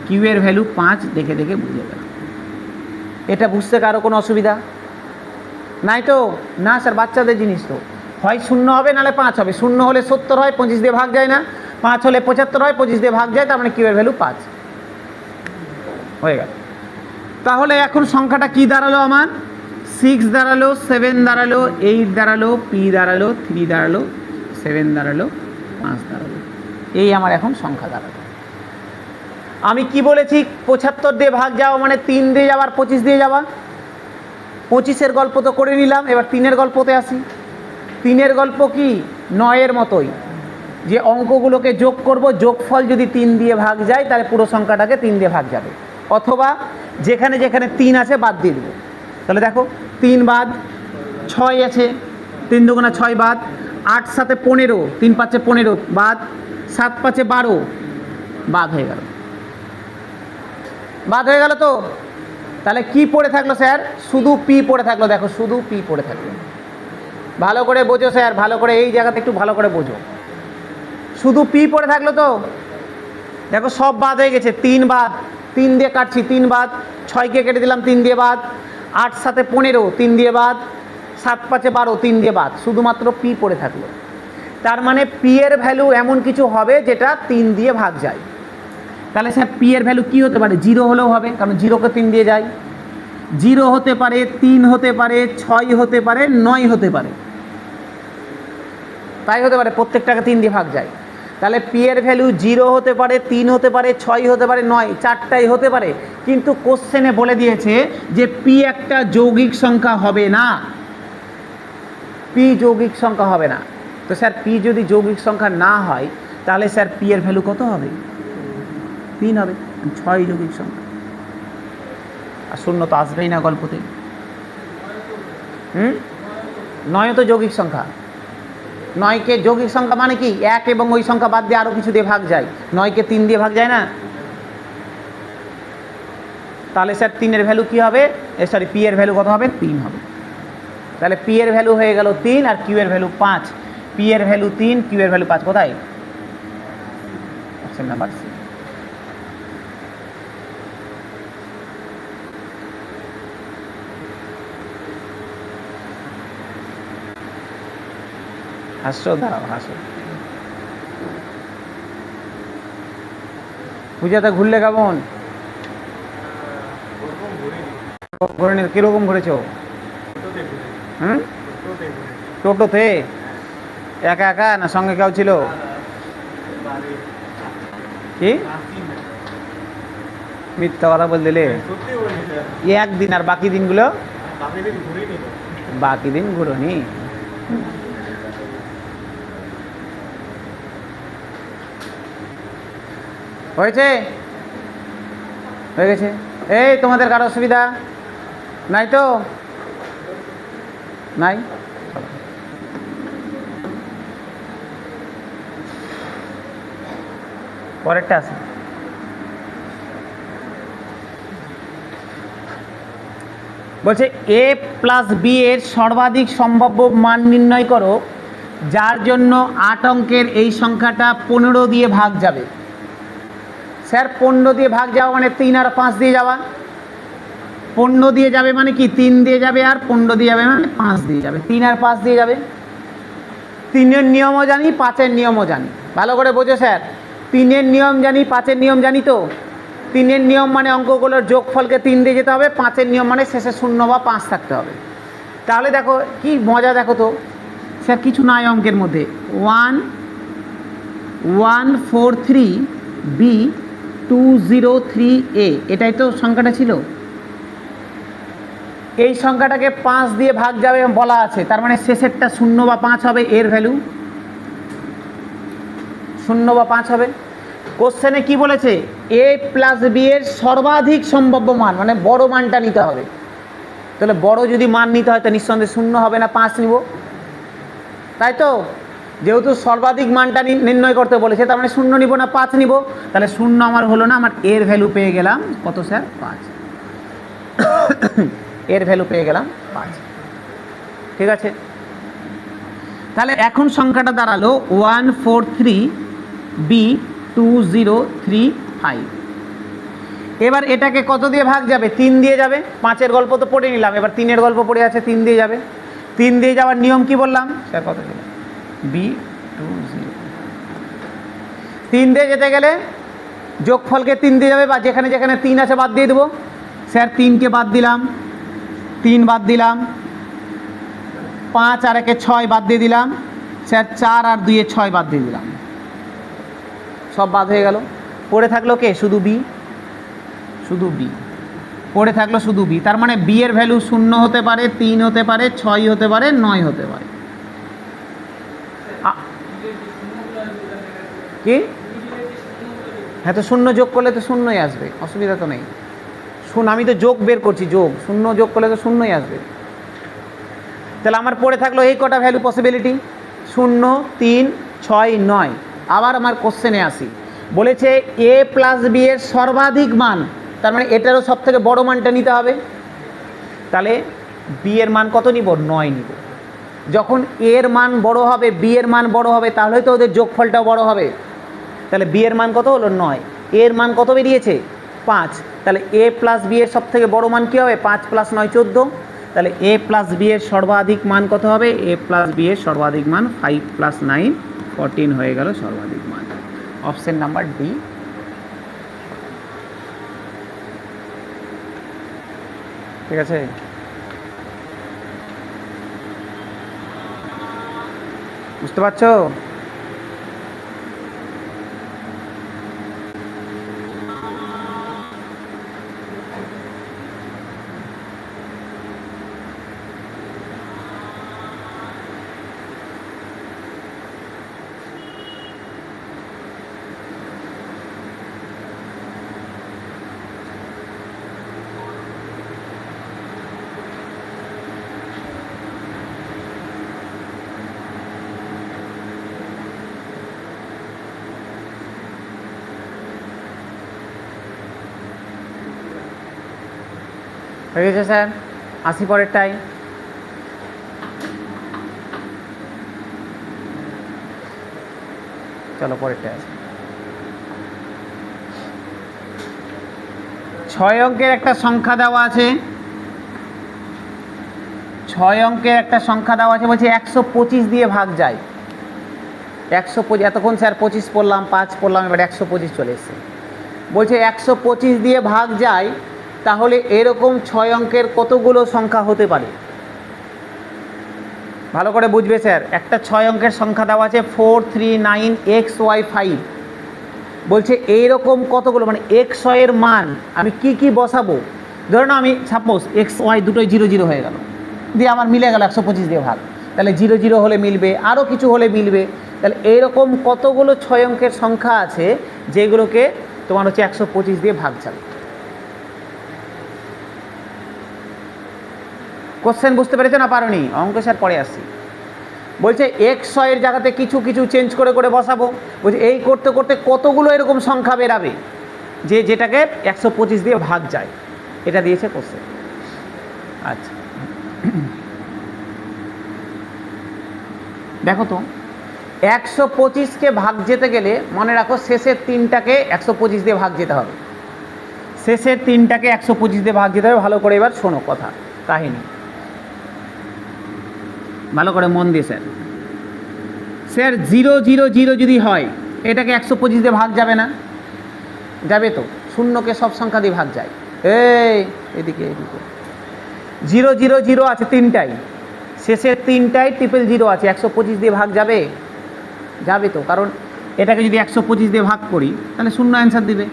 কিউ এর ভ্যালু 5 দেখে দেখে বুঝে গেলাম। এটা বুঝতে কারো কোনো অসুবিধা নাই তো? না স্যার, বাচ্চাদের জিনিস তো, হয় 0 হবে নাহলে 5 হবে। 0 হলে 70 হয়, 25 দিয়ে ভাগ যায় না। 5 হলে 75 হয়, 25 দিয়ে ভাগ যায়, তার মানে কিউ এর ভ্যালু 5 হয়ে গেল। তাহলে এখন সংখ্যাটা কি দাঁড়ালো আমার? 6 দাঁড়ালো, 7 দাঁড়ালো, 8 দাঁড়ালো, পি দাঁড়ালো, 3 দাঁড়ালো, 7 দাঁড়ালো, 5 দাঁড়ালো। এই আমার এখন সংখ্যা দাঁড়ালো। আমি কি বলেছি? 75 দিয়ে ভাগ যাওয়া মানে 3 দিয়ে যাওয়া আর 25 দিয়ে যাওয়া। 25-এর গল্প তো করে নিলাম, এবার 3-এর গল্পতে আসি। 3-এর গল্প কি? 9-এর মতোই, যে অঙ্কগুলোকে যোগ করব, যোগফল যদি 3 দিয়ে ভাগ যায় তাহলে পুরো সংখ্যাটাকে 3 দিয়ে ভাগ যাবে, অথবা যেখানে যেখানে 3 আছে বাদ দিয়ে দেবো। তাহলে দেখো 3 বাদ, 6 আছে, 3 দুগুণা 6 বাদ, 8 সাথে 15, 3 5 15 বাদ, 7 5 12 বাদ হয়ে গেল। বাদ হয়ে গেল তো? তাহলে কি পড়ে থাকলো স্যার? শুধু পি পড়ে থাকলো। দেখো শুধু পি পড়ে থাকলো। ভালো করে বোঝো স্যার, ভালো করে এই জায়গাতে একটু ভালো করে বোঝো। শুধু পি পড়ে থাকলো তো? দেখো সব বাদ হয়ে গেছে, 3 বাদ, 3 দিয়ে কাটছি, 3 বাদ, 6কে কেটে দিলাম 3 দিয়ে বাদ, 8 7 15 3 দিয়ে বাদ, 7 5 12 3 দিয়ে বাদ, শুধুমাত্র পি পড়ে থাকলো। তার মানে পি এর ভ্যালু এমন কিছু হবে যেটা 3 দিয়ে ভাগ যায়। তাহলে স্যার পি এর ভ্যালু কী হতে পারে? 0 হলেও হবে, কারণ 0কে 3 দিয়ে যায়। 0 হতে পারে, 3 হতে পারে, 6 হতে পারে, 9 হতে পারে, তাই হতে পারে, প্রত্যেকটাকে 3 দিয়ে ভাগ যায়। তাহলে পি এর ভ্যালু 0 হতে পারে, 3 হতে পারে, 6 হতে পারে, 9, চারটাই হতে পারে। কিন্তু কোশ্চেনে বলে দিয়েছে যে পি একটা যৌগিক সংখ্যা হবে না, পি যৌগিক সংখ্যা হবে না। তো স্যার পি যদি যৌগিক সংখ্যা না হয় তাহলে স্যার পি এর ভ্যালু কত হবে? 3 হবে, 6 যৌগিক সংখ্যা, আর শূন্য তো আসবেই না গল্পতে। 9 তো যৌগিক সংখ্যা। 9কে যৌগিক সংখ্যা মানে কি? 1 এবং ওই সংখ্যা বাদ দিয়ে আরও কিছু দিয়ে ভাগ যায়। 9কে 3 দিয়ে ভাগ যায় না? তাহলে স্যার 3 এর ভ্যালু কী হবে? সরি, পি এর ভ্যালু কত হবে? 3 হবে। তাহলে পি এর ভ্যালু হয়ে গেল 3 আর কিউ এর ভ্যালু 5। পি এর ভ্যালু 3, কিউ এর ভ্যালু 5, কোথায়? Option number C. হাসো, দাঁড়াও, হাসো। পূজাতে ঘুরলে কেমন? কিরকম ঘুরেছো? টোটোতে একা একা না সঙ্গে কেউ ছিল? কি মিথ্যা কথা বল দিলে? একদিন, আর বাকি দিনগুলো? বাকি দিন ঘুরোনি। হয়েছে? হয়ে গেছে। এই তোমাদের কারো অসুবিধা নাই তো? নাই? পরেরটা আছে। বলছে এ প্লাস বি এর সর্বাধিক সম্ভাব্য মান নির্ণয় করো, যার জন্য 8 অঙ্কের এই সংখ্যাটা 15 দিয়ে ভাগ যাবে। স্যার 15 দিয়ে ভাগ যাওয়া মানে 3 আর 5 দিয়ে যাওয়া। 15 দিয়ে যাবে মানে কি? 3 দিয়ে যাবে, আর 15 দিয়ে যাবে মানে 5 দিয়ে যাবে। 3 আর 5 দিয়ে যাবে। 3-এর নিয়মও জানি, 5-এর নিয়মও জানি। ভালো করে বোঝো স্যার, 3-এর নিয়ম জানি, 5-এর নিয়ম জানি। তো 3-এর নিয়ম মানে অঙ্কগুলোর যোগফলকে 3 দিয়ে যেতে হবে, 5-এর নিয়ম মানে শেষে 0 বা 5 থাকতে হবে। তাহলে দেখো কি মজা, দেখো তো স্যার কিছু নাই অঙ্কের মধ্যে। 1143 বি 203 এ, এটাই তো সংখ্যাটা ছিল। এই সংখ্যাটাকে 5 দিয়ে ভাগ যাবে বলা আছে, তার মানে শেষেরটা 0 বা 5 হবে, এর ভ্যালু 0 বা 5 হবে। কোশ্চেনে কি বলেছে? এ প্লাস বি এর সর্বাধিক সম্ভাব্য মান, মানে বড় মানটা নিতে হবে। তাহলে বড় যদি মান নিতে হয় তো নিঃসন্দেহে 0 হবে না, 5 নিব, তাই তো? যেহেতু সর্বাধিক মানটা নির্ণয় করতে বলেছে, তার মানে 0 নিব না 5 নিব। তাহলে 0 আমার হলো না, আমার এর ভ্যালু পেয়ে গেলাম কত স্যার? 5। এর ভ্যালু পেয়ে গেলাম 5। ঠিক আছে, তাহলে এখন সংখ্যাটা দাঁড়ালো 143 বি 2035। এবার এটাকে কত দিয়ে ভাগ যাবে? 3 দিয়ে যাবে। 5-এর গল্প তো পড়ে নিলাম, এবার 3-এর গল্প পড়ে আছে, 3 দিয়ে যাবে। 3 দিয়ে যাওয়ার নিয়ম কি বললাম স্যার? কত ছিল? বি 20। 3 দিয়ে যেতে গেলে যোগফলকে 3 দিয়ে যাবে, বা যেখানে যেখানে 3 আছে বাদ দিয়ে দেবো। স্যার 3কে বাদ দিলাম, 3 বাদ দিলাম, 5 আর 1-এ 6 বাদ দিয়ে দিলাম। স্যার 4 আর 2-এ 6 বাদ দিয়ে দিলাম, সব বাদ হয়ে গেল। পড়ে থাকলো কে? শুধু বি, শুধু বি পড়ে থাকলো, শুধু বি। তার মানে বি এর ভ্যালু 0 হতে পারে, 3 হতে পারে, 6 হতে পারে, 9 হতে পারে। কি? হ্যাঁ, তো 0 যোগ করলে তো 0ই আসবে, অসুবিধা তো নেই। আমি তো যোগ বের করছি, যোগ 0 যোগ করলে তো 0ই আসবে। তাহলে আমার পড়ে থাকলো এই কটা ভ্যালু পসিবিলিটি, 0, 3, 6, 9। আবার আমার কোশ্চেনে আসি, বলেছে এ প্লাস বি এর সর্বাধিক মান, তার মানে এটারও সব থেকে বড় মানটা নিতে হবে। তাহলে বি এর মান কত নিব? 9 নিব। যখন এর মান বড় হবে, বি এর মান বড় হবে, তাহলে তো ওদের যোগফলটাও বড় হবে। তাহলে বি এর মান কত হলো? 9। এর মান কত বেরিয়েছে 5, তাহলে এ প্লাস বি এর সব থেকে বড় মান কী হবে 5 + 9 14, তাহলে এ প্লাস বি এর সর্বাধিক মান কত হবে এ প্লাস বি এর সর্বাধিক মান 5 + 9 14 হয়ে গেল সর্বাধিক মান। Option number D. ঠিক আছে, বুঝতে পারছো? হয়ে গেছে স্যার, আসি পরেরটাই। চলো পরেরটায় আসি। 6 অঙ্কের একটা সংখ্যা দেওয়া আছে, 6 অঙ্কের একটা সংখ্যা দেওয়া আছে, বলছে 125 দিয়ে ভাগ যায়। 125, এতক্ষণ স্যার 25 পড়লাম, 5 পড়লাম, এবার 125 চলে এসছে। বলছে 125 দিয়ে ভাগ যায়, তাহলে এরকম 6 অঙ্কের কতগুলো সংখ্যা হতে পারে? ভালো করে বুঝবে স্যার, একটা 6 অঙ্কের সংখ্যা দেওয়া আছে 439xy5, বলছে এইরকম কতগুলো, মানে x এর মান আমি কি কি বসাবো। ধরুন আমি সাপোজ xy দুটোই 0 0 হয়ে গেল, দিয়ে আমার মিলে গেল 125 দিয়ে ভাগ, তাহলে 0 0 হলে মিলবে, আরও কিছু হলে মিলবে। তাহলে এইরকম কতগুলো 6 অঙ্কের সংখ্যা আছে যেগুলোকে তোমার হচ্ছে 125 দিয়ে ভাগ যাবে। কোশ্চেন বুঝতে পেরেছো না পারোনি? অঙ্ক স্যার পরে আসছি। বলছে x এর জায়গাতে কিছু কিছু চেঞ্জ করে করে বসাবো। বলছে এই করতে করতে কতগুলো এরকম সংখ্যা বেরাবে যেটাকে 125 দিয়ে ভাগ যায়, এটা দিয়েছে কোশ্চেন। আচ্ছা দেখো তো, 125কে ভাগ যেতে গেলে মনে রাখো শেষের 3টাকে 125 দিয়ে ভাগ যেতে হবে, শেষের 3টাকে 125 দিয়ে ভাগ যেতে হবে। ভালো করে এবার শোনো কথা কাহিনী, ভালো করে মন দিয়ে স্যার। স্যার 0 0 0 যদি হয় এটাকে 125 দিয়ে ভাগ যাবে না? যাবে তো, শূন্যকে সব সংখ্যা দিয়ে ভাগ যায়। এদিকে এদিকে 0 0 0 আছে 3টাই, শেষের 3টাই 0 0 আছে, 125 দিয়ে ভাগ যাবে? যাবে তো, কারণ এটাকে যদি 125 দিয়ে ভাগ করি তাহলে শূন্য অ্যান্সার দিবে।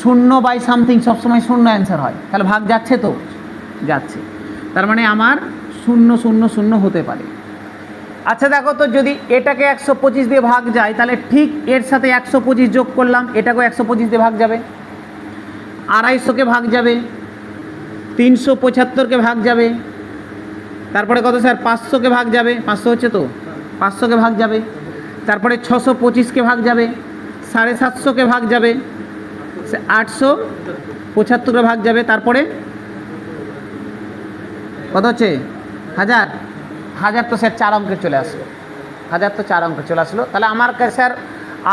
0/something সবসময় শূন্য অ্যান্সার হয়, তাহলে ভাগ যাচ্ছে তো, যাচ্ছে। তার মানে আমার 0 0 0 হতে পারে। আচ্ছা দেখো তো, যদি এটাকে 125 দিয়ে ভাগ যায় তাহলে ঠিক এর সাথে 125 যোগ করলাম, এটাকেও 125 দিয়ে ভাগ যাবে, 250কে ভাগ যাবে, 375কে ভাগ যাবে, তারপরে কত স্যার 500কে ভাগ যাবে, 500 হচ্ছে তো, 500কে ভাগ যাবে, তারপরে 625কে ভাগ যাবে, 750কে ভাগ যাবে, 875কে ভাগ যাবে, তারপরে কত হচ্ছে 1000, 1000 তো স্যার 4 অঙ্কের চলে আসলো, 1000 তো 4 অঙ্কের চলে আসলো। তাহলে আমার কাছে স্যার,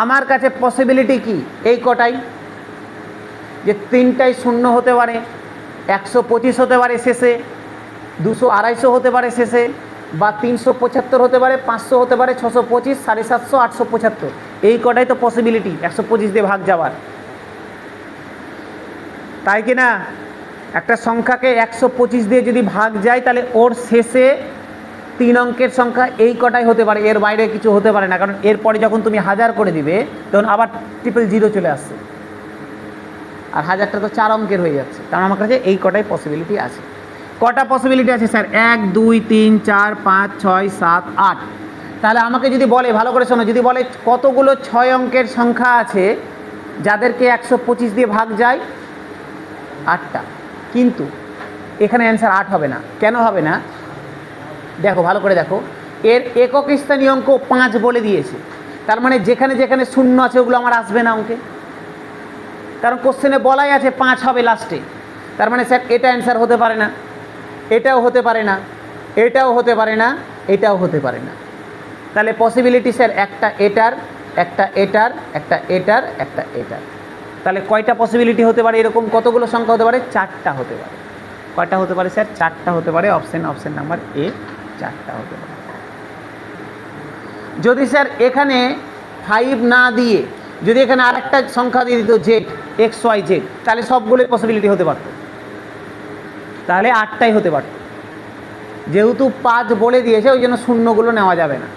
আমার কাছে পসিবিলিটি কি এই কটাই, যে 3টাই শূন্য হতে পারে, 125 হতে পারে শেষে, 200 250 হতে পারে শেষে, বা 375 হতে পারে, 500 হতে পারে, 625, 750, 875, এই কটাই তো পসিবিলিটি 125 দিয়ে ভাগ যাওয়ার, তাই কি না? একটা সংখ্যাকে 125 দিয়ে যদি ভাগ যায় তাহলে ওর শেষে 3 অঙ্কের সংখ্যা এই কটাই হতে পারে, এর বাইরে কিছু হতে পারে না, কারণ এরপরে যখন তুমি 1000 করে দিবে তখন আবার 000 চলে আসছে, আর 1000টা তো 4 অঙ্কের হয়ে যাচ্ছে। কারণ আমার কাছে এই কটাই পসিবিলিটি আছে। কটা পসিবিলিটি আছে স্যার? 1 2 3 4 5 6 7 8। তাহলে আমাকে যদি বলে, ভালো করে শোনো, যদি বলে কতগুলো 6 অঙ্কের সংখ্যা আছে যাদেরকে 125 দিয়ে ভাগ যায়, 8টা। কিন্তু এখানে অ্যান্সার 8 হবে না। কেন হবে না? দেখো ভালো করে দেখো, এর একক স্থানীয় অঙ্ক 5 বলে দিয়েছে, তার মানে যেখানে যেখানে শূন্য আছে ওগুলো আমার আসবে না অঙ্কে, কারণ কোশ্চেনে বলাই আছে 5 হবে লাস্টে। তার মানে স্যার এটা অ্যান্সার হতে পারে না, এটাও হতে পারে না, এটাও হতে পারে না, এটাও হতে পারে না। তাহলে পসিবিলিটি স্যার একটা এটার, একটা এটার, একটা এটার, একটা এটার, তাহলে কয়টা পসিবিলিটি হতে পারে, এরকম কতগুলো সংখ্যা হতে পারে? 4টা হতে পারে। কয়টা হতে পারে স্যার? 4টা হতে পারে। অপশন নাম্বার এ 4টা হতে পারে। যদি স্যার এখানে 5 না দিয়ে যদি এখানে আরেকটা সংখ্যা দিয়ে দিত জেড, এক্স ওয়াই জেড, তাহলে সবগুলোই পসিবিলিটি হতে পারত, তাহলে 8টাই হতে পারত। যেহেতু 5 বলে দিয়েছে ওই জন্য শূন্যগুলো নেওয়া যাবে না।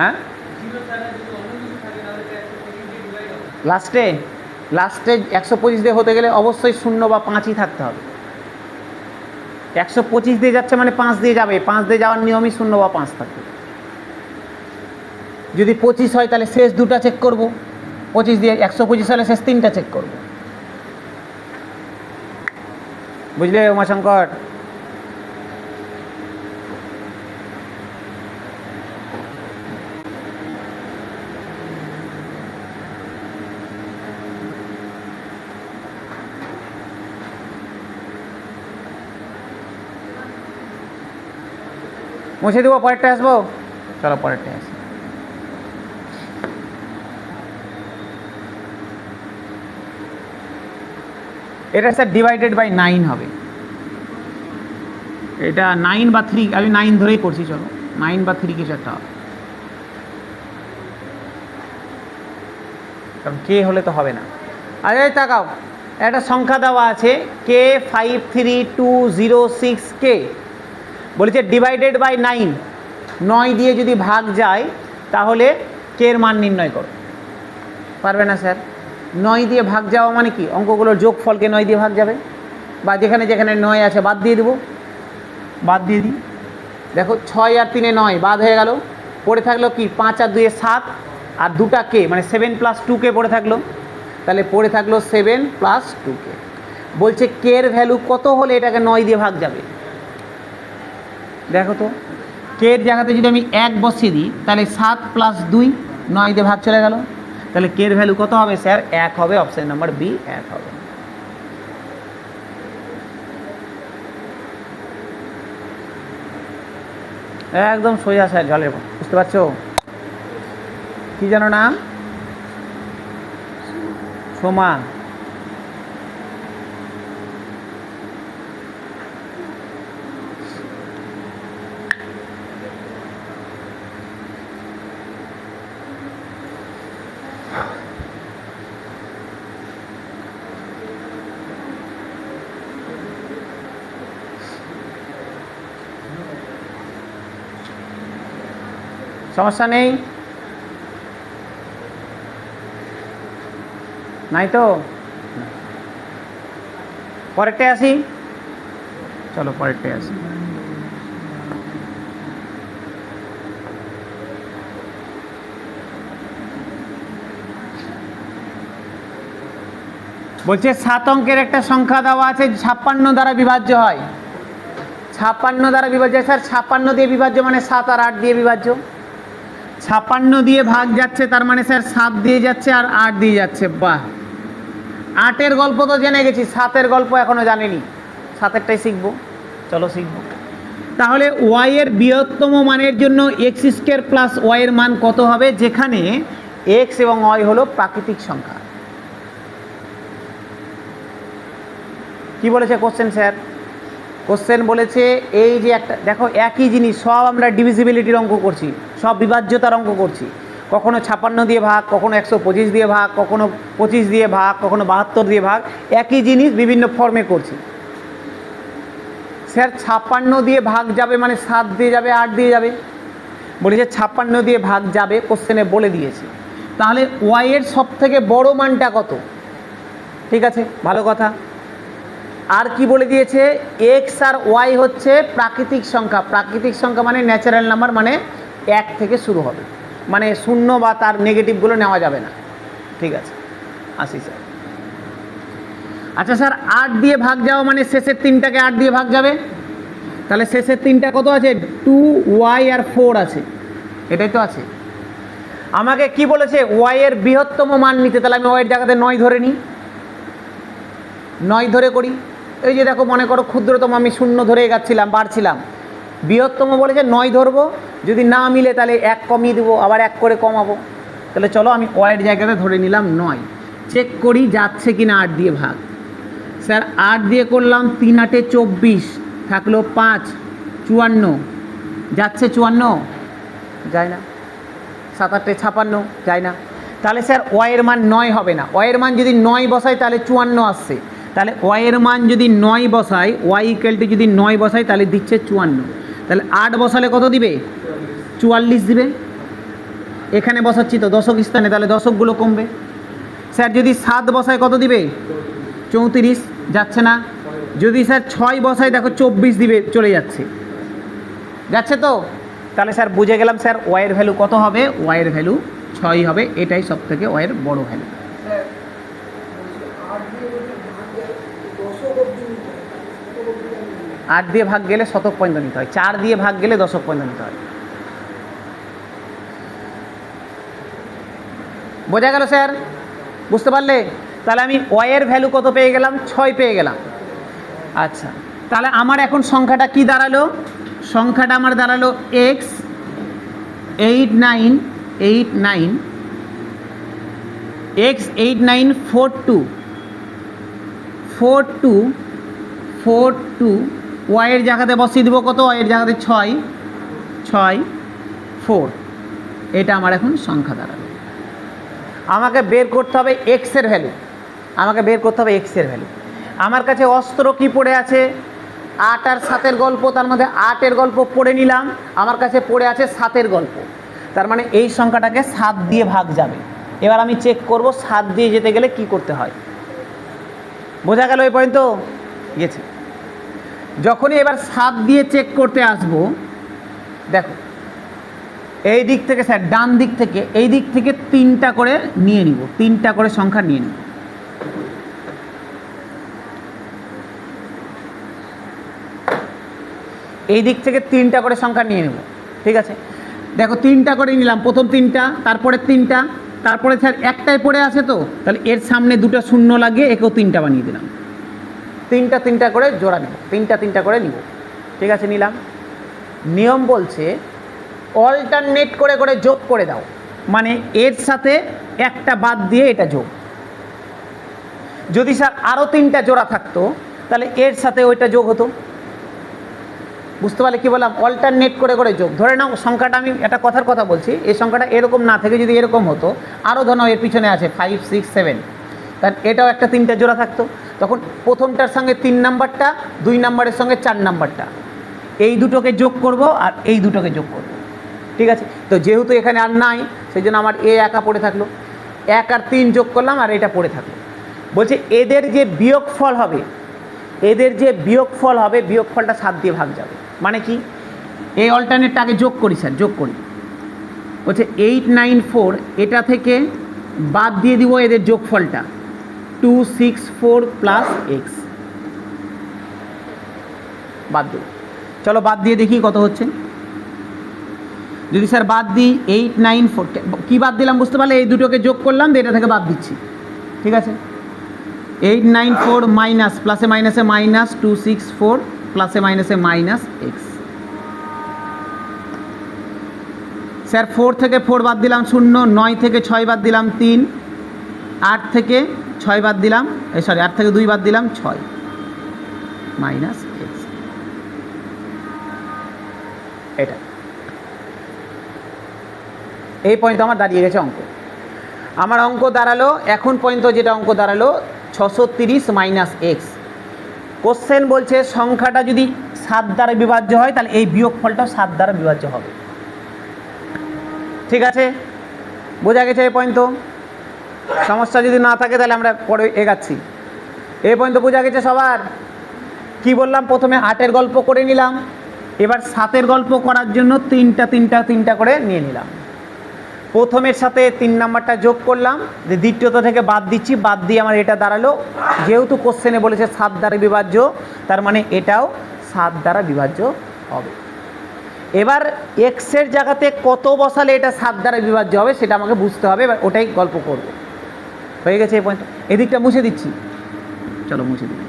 হ্যাঁ, লাস্টে 125 দিয়ে হতে গেলে অবশ্যই 0 বা 5ই থাকতে হবে। 125 দিয়ে যাচ্ছে মানে 5 দিয়ে যাবে, 5 দিয়ে যাওয়ার নিয়মই 0 বা 5 থাকবে। যদি 25 হয় তাহলে শেষ 2টা চেক করব, 25 দিয়ে 125 হলে শেষ 3টা চেক করব। বুঝলে উমাশঙ্কর? মুছে দেবো, পরেরটা আসবো। চলো পরেরটা আসি। এটা স্যার ডিভাইডেড বাই 9 হবে। এটা 9 বা 3, আমি 9 ধরেই করছি, চলো 9 বা 3 কিছু একটা হবে, কারণ কে হলে তো হবে না। আরে তাকাও, একটা সংখ্যা দেওয়া আছে K53206K, বলেছে ডিভাইডেড বাই 9, 9 দিয়ে যদি ভাগ যায় তাহলে কে এর মান নির্ণয় করো। পারবে না স্যার? 9 দিয়ে ভাগ যাওয়া মানে কি? অঙ্কগুলোর যোগফলকে 9 দিয়ে ভাগ যাবে, বা যেখানে যেখানে 9 আছে বাদ দিয়ে দেবো, বাদ দিয়ে দিই। দেখো 6 আর 3 9, বাদ হয়ে গেল। পড়ে থাকলো কি? 5 আর 2 7, আর 2টা কে, মানে 7 + 2K পড়ে থাকলো। তাহলে পড়ে থাকলো 7 + 2K। বলছে কে এর ভ্যালু কত হলে এটাকে 9 দিয়ে ভাগ যাবে? দেখো তো, কে এর জায়গাতে যদি আমি 1 বসিয়ে দিই তাহলে 7 + 2, 9 দিয়ে ভাগ চলে গেল। তাহলে কে এর ভ্যালু কত হবে স্যার? 1 হবে। অপশন নাম্বার বি 1 হবে। একদম সোজা স্যার, জলের, বুঝতে পারছো? কি জানো নাম? সোমা। সমস্যা নেই, নাই তো? পরেরটায় আসি, চলো পরেরটায় আসি। বলছে 7 অঙ্কের একটা সংখ্যা দেওয়া আছে 56 দ্বারা বিভাজ্য হয়। 56 দ্বারা বিভাজ্য, স্যার 56 দিয়ে বিভাজ্য মানে 7 আর 8 দিয়ে বিভাজ্য। 56 দিয়ে ভাগ যাচ্ছে তার মানে স্যার 7 দিয়ে যাচ্ছে আর 8 দিয়ে যাচ্ছে। বাহ, 8-এর গল্প তো জেনে গেছি, 7-এর গল্প এখনো জানিনি, 7-এরটাই শিখবো। চলো শিখবো। তাহলে ওয়াই এর বৃহত্তম মানের জন্য x² + y এর মান কত হবে, যেখানে x এবং y হলো প্রাকৃতিক সংখ্যা। কি বলেছে কোশ্চেন স্যার? কোশ্চেন বলেছে এই যে একটা, দেখো একই জিনিস সব আমরা ডিভিজিবিলিটির অঙ্ক করছি, সব বিভাজ্যতার অঙ্ক করছি। কখনো 56 দিয়ে ভাগ, কখনো 125 দিয়ে ভাগ, কখনো 25 দিয়ে ভাগ, কখনো 72 দিয়ে ভাগ, একই জিনিস বিভিন্ন ফর্মে করছি। স্যার 56 দিয়ে ভাগ যাবে মানে 7 দিয়ে যাবে, 8 দিয়ে যাবে। বলেছে 56 দিয়ে ভাগ যাবে, কোশ্চেনে বলে দিয়েছে। তাহলে ওয়াই এর সব থেকে বড় মানটা কত? ঠিক আছে, ভালো কথা। আর কি বলে দিয়েছে? এক্স আর ওয়াই হচ্ছে প্রাকৃতিক সংখ্যা। প্রাকৃতিক সংখ্যা মানে ন্যাচারাল নাম্বার, মানে 1 থেকে শুরু হবে, মানে 0 বা তার নেগেটিভগুলো নেওয়া যাবে না। ঠিক আছে, আসি স্যার। আচ্ছা স্যার, 8 দিয়ে ভাগ যাওয়া মানে শেষের 3টাকে 8 দিয়ে ভাগ যাবে, তাহলে শেষের 3টা কত আছে? 2y আর 4 আছে, এটাই তো আছে। আমাকে কি বলেছে? ওয়াই এর বৃহত্তম মান নিতে, তাহলে আমি ওয়াই এর জায়গাতে 9 ধরে নিই, 9 ধরে করি। এই যে দেখো মনে করো ক্ষুদ্রতম আমি শূন্য ধরে এগাচ্ছিলাম, বাড়ছিলাম, বৃহত্তম বলেছে 9 ধরবো, যদি না মিলে তাহলে 1 কমিয়ে দেবো, আবার 1 করে কমাবো। তাহলে চলো আমি ওয়ের জায়গাতে ধরে নিলাম 9, চেক করি যাচ্ছে কি না 8 দিয়ে ভাগ। স্যার 8 দিয়ে করলাম, 3 8 24, থাকলো 5 54, যাচ্ছে 54, যায় না। 7 8 56, যায় না। তাহলে স্যার ওয়ের মান 9 হবে না, ওয়ের মান যদি 9 বসাই তাহলে 54 আসছে। তাহলে ওয়ের মান যদি 9 বসাই, ওয়াই ইকুয়াল টু যদি 9 বসাই তাহলে দিচ্ছে 54। তাহলে 8 বসালে কত দিবে? 44 দিবে। এখানে বসাচ্ছি তো দশক স্থানে, তাহলে দশকগুলো কমবে। স্যার যদি 7 বসায় কত দিবে? 34, যাচ্ছে না। যদি স্যার 6 বসায় দেখো 24 দিবে, চলে যাচ্ছে, যাচ্ছে তো। তাহলে স্যার বুঝে গেলাম স্যার ওয়ের ভ্যালু কত হবে, ওয়ের ভ্যালু 6 হবে, এটাই সব থেকে ওয়ের বড় ভ্যালু। 8 দিয়ে ভাগ গেলে শতক পয়েন্ট নিতে হয়, 4 দিয়ে ভাগ গেলে দশক পয়েন্ট নিতে হয়। বোঝা গেল স্যার? বুঝতে পারলে? তাহলে আমি ওয়ের ভ্যালু কত পেয়ে গেলাম? 6 পেয়ে গেলাম। আচ্ছা, তাহলে আমার এখন সংখ্যাটা কি দাঁড়ালো? সংখ্যাটা আমার দাঁড়ালো x 89 x 8942 ওয়াইয়ের জায়গাতে বসিয়ে দেবো কত? ওয়াইয়ের জায়গাতে 6 4, এটা আমার এখন সংখ্যা দাঁড়ালো। আমাকে বের করতে হবে এক্স এর ভ্যালু, আমাকে বের করতে হবে এক্স এর ভ্যালু। আমার কাছে অস্ত্র কি পড়ে আছে? 8 আর 7-এর গল্প, তার মধ্যে 8-এর গল্প পড়ে নিলাম, আমার কাছে পড়ে আছে 7-এর গল্প, তার মানে এই সংখ্যাটাকে 7 দিয়ে ভাগ যাবে। এবার আমি চেক করব 7 দিয়ে যেতে গেলে কি করতে হয়। বোঝা গেল এই পর্যন্ত? গেছে। যখনই এবার 7 দিয়ে চেক করতে আসব, দেখো এই দিক থেকে স্যার ডান দিক থেকে, এই দিক থেকে 3টা করে নিয়ে নিব, 3টা করে সংখ্যা নিয়ে নিব। এই দিক থেকে 3টা করে সংখ্যা নিয়ে নেব, ঠিক আছে। দেখো 3টা করে নিলাম, প্রথম 3টা, তারপরে 3টা, তারপরে স্যার একটাই পড়ে আছে তো, তাহলে এর সামনে 2টা শূন্য লাগিয়ে একেও 3টা বানিয়ে দিলাম। 3টা করে জোড়া নেব, 3টা করে নিব, ঠিক আছে, নিলাম। নিয়ম বলছে অল্টারনেট করে করে যোগ করে দাও, মানে এর সাথে একটা বাদ দিয়ে এটা যোগ। যদি স্যার আরও 3টা জোড়া থাকতো তাহলে এর সাথে ওইটা যোগ হতো। বুঝতে পারলে কি বললাম? অল্টারনেট করে করে যোগ। ধরে নাও সংখ্যাটা, আমি একটা কথার কথা বলছি, এই সংখ্যাটা এরকম না থেকে যদি এরকম হতো, আরও ধরো এর পিছনে আছে 5 6 7, তাহলে এটাও একটা 3টা জোড়া থাকতো, তখন প্রথমটার সঙ্গে 3 নাম্বারটা, 2 নাম্বারের সঙ্গে 4 নাম্বারটা, এই দুটোকে যোগ করব আর এই দুটোকে যোগ করব, ঠিক আছে। তো যেহেতু এখানে আর নাই, সেই জন্য আমার এ একা পড়ে থাকলো, 1 আর 3 যোগ করলাম আর এটা পড়ে থাকলো। বলছে এদের যে বিয়োগফল হবে, বিয়োগফলটা 7 দিয়ে ভাগ যাবে। মানে কি? এই অল্টারনেটটা আগে যোগ করি স্যার, যোগ করি। বলছে 894, এটা থেকে বাদ দিয়ে দিব এদের যোগফলটা 264 প্লাস এক্স, বাদ দেব। চলো বাদ দিয়ে দেখি কত হচ্ছে। যদি স্যার বাদ দিই 894, কি বাদ দিলাম বুঝতে পারলে? এই দুটোকে যোগ করলাম, এটা থেকে বাদ দিচ্ছি, ঠিক আছে। 894 মাইনাস প্লাসে মাইনাসে মাইনাস 264 প্লাসে মাইনাসে মাইনাস এক্স। স্যার 4 থেকে 4 বাদ দিলাম 0, 9 থেকে 6 বাদ দিলাম 3, 8 থেকে 6 বাদ দিলাম, 8 থেকে 2 বাদ দিলাম 6 মাইনাস এক্স। এটা এই পর্যন্ত আমার দাঁড়িয়ে গেছে অঙ্ক। আমার অঙ্ক দাঁড়ালো এখন পর্যন্ত, যেটা অঙ্ক দাঁড়ালো 630 মাইনাস এক্স। কোশ্চেন বলছে সংখ্যাটা যদি 7 দ্বারা বিভাজ্য হয় তাহলে এই বিয়োগফলটাও 7 দ্বারা বিভাজ্য হবে, ঠিক আছে। বোঝা গেছে এই পর্যন্ত? সমস্যা যদি না থাকে তাহলে আমরা পরে এগাচ্ছি। এই পর্যন্ত বোঝা গেছে সবার? কি বললাম? প্রথমে 8-এর গল্প করে নিলাম, এবার 7-এর গল্প করার জন্য 3টা করে নিয়ে নিলাম। প্রথমের সাথে 3 নাম্বারটা যোগ করলাম, যে দ্বিতীয়টা থেকে বাদ দিচ্ছি, বাদ দিয়ে আমার এটা দাঁড়ালো, যেহেতু কোশ্চেনে বলেছে 7 দ্বারা বিভাজ্য, তার মানে এটাও 7 দ্বারা বিভাজ্য হবে। এবার এক্সের জায়গাতে কত বসালে এটা 7 দ্বারা বিভাজ্য হবে সেটা আমাকে বুঝতে হবে, এবার ওটাই গল্প করব। হয়ে গেছে এই পয়েন্ট। এদিকটা মুছে দিচ্ছি, চলো মুছে দিই।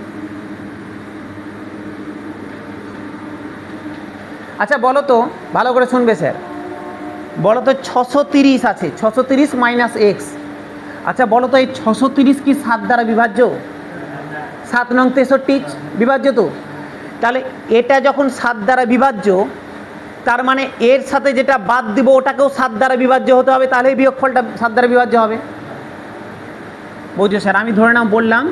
আচ্ছা বলো তো, ভালো করে শুনবে স্যার, বলো তো 630 আছে, 630 মাইনাস এক্স। আচ্ছা বলো তো এই 630 কি 7 দ্বারা বিভাজ্য? 7 নং 63 বিভাজ্য তো। তাহলে এটা যখন 7 দ্বারা বিভাজ্য, তার মানে এর সাথে যেটা বাদ দিব ওটাকেও 7 দ্বারা বিভাজ্য হতে হবে, তাহলে বিয়োগফলটা 7 দ্বারা বিভাজ্য হবে। বুঝছো স্যার? আমি ধরে নাও বললাম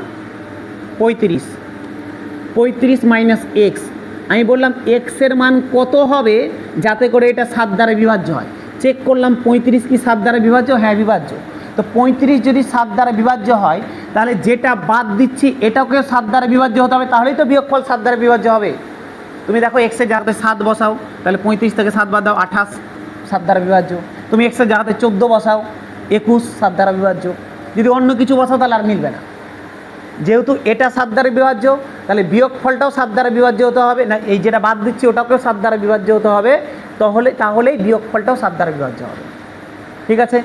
35 মাইনাস এক্স, আমি বললাম এক্সের মান কত হবে যাতে করে এটা 7 দ্বারা বিভাজ্য হয়। চেক করলাম 35 কি 7 দ্বারা বিভাজ্য? হ্যাঁ বিভাজ্য। তো 35 যদি 7 দ্বারা বিভাজ্য হয়, তাহলে যেটা বাদ দিচ্ছি এটাকেও 7 দ্বারা বিভাজ্য হতে হবে, তাহলেই তো বিয়োগফল 7 দ্বারা বিভাজ্য হবে। তুমি দেখো এক্সের জায়গাতে 7 বসাও, তাহলে 35 থেকে 7 বাদ দাও 28, 7 দ্বারা বিভাজ্য। তুমি এক্সের জায়গাতে 14 বসাও, 21, 7 দ্বারা বিভাজ্য। যদি অন্য কিছু বসাও তাহলে আর মিলবে না। যেহেতু এটা 7 দ্বারা বিভাজ্য, তাহলে বিয়োগফলটাও 7 দ্বারা বিভাজ্য হতে হবে, না এই যেটা বাদ দিচ্ছি ওটাকেও 7 দ্বারা বিভাজ্য হতে হবে, তাহলেই বিয়োগফলটাও 7 দ্বারা বিভাজ্য হবে। ঠিক আছে?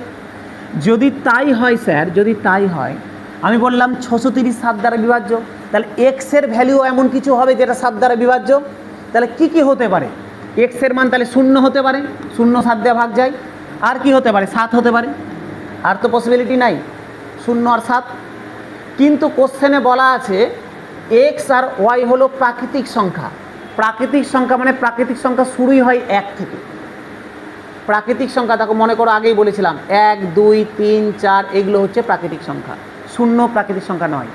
যদি তাই হয় স্যার, যদি তাই হয়, আমি বললাম 630 7 দ্বারা বিভাজ্য, তাহলে এক্সের ভ্যালু এমন কিছু হবে যেটা 7 দ্বারা বিভাজ্য। তাহলে কি কি হতে পারে? এক্সের মান তাহলে 0 হতে পারে, 0 7 দিয়ে ভাগ যায়। আর কি হতে পারে? 7 হতে পারে। আর তো পসিবিলিটি নাই, 0 আর 7। কিন্তু কোশ্চেনে বলা আছে এক্স আর ওয়াই হলো প্রাকৃতিক সংখ্যা। প্রাকৃতিক সংখ্যা মানে প্রাকৃতিক সংখ্যা শুরুই হয় 1 থেকে। প্রাকৃতিক সংখ্যা দেখো, মনে করো আগেই বলেছিলাম 1 2 3 4 এগুলো হচ্ছে প্রাকৃতিক সংখ্যা, 0 প্রাকৃতিক সংখ্যা নয়।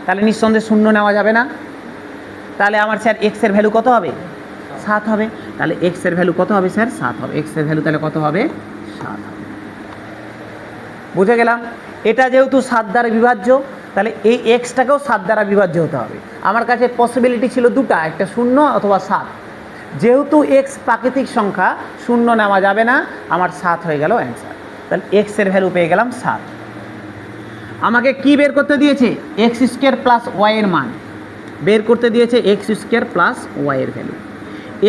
তাহলে নিঃসন্দেহে 0 নেওয়া যাবে না। তাহলে আমার স্যার এক্সের ভ্যালু কত হবে? 7 হবে। তাহলে এক্সের ভ্যালু কত হবে স্যার? 7 হবে। এক্সের ভ্যালু তাহলে কত হবে? 7 হবে। বুঝে গেলাম। এটা যেহেতু 7 দ্বারা বিভাজ্য, তাহলে এই এক্সটাকেও 7 দ্বারা বিভাজ্য হতে হবে। আমার কাছে পসিবিলিটি ছিল দুটা, একটা 0 অথবা 7। যেহেতু এক্স প্রাকৃতিক সংখ্যা, 0 নেওয়া যাবে না, আমার 7 হয়ে গেল অ্যান্সার। তাহলে এক্সের ভ্যালু পেয়ে গেলাম 7। আমাকে কি বের করতে দিয়েছে? এক্স স্কোয়ার প্লাস ওয়াইয়ের মান বের করতে দিয়েছে, এক্স স্কোয়ার প্লাস ওয়াইয়ের ভ্যালু।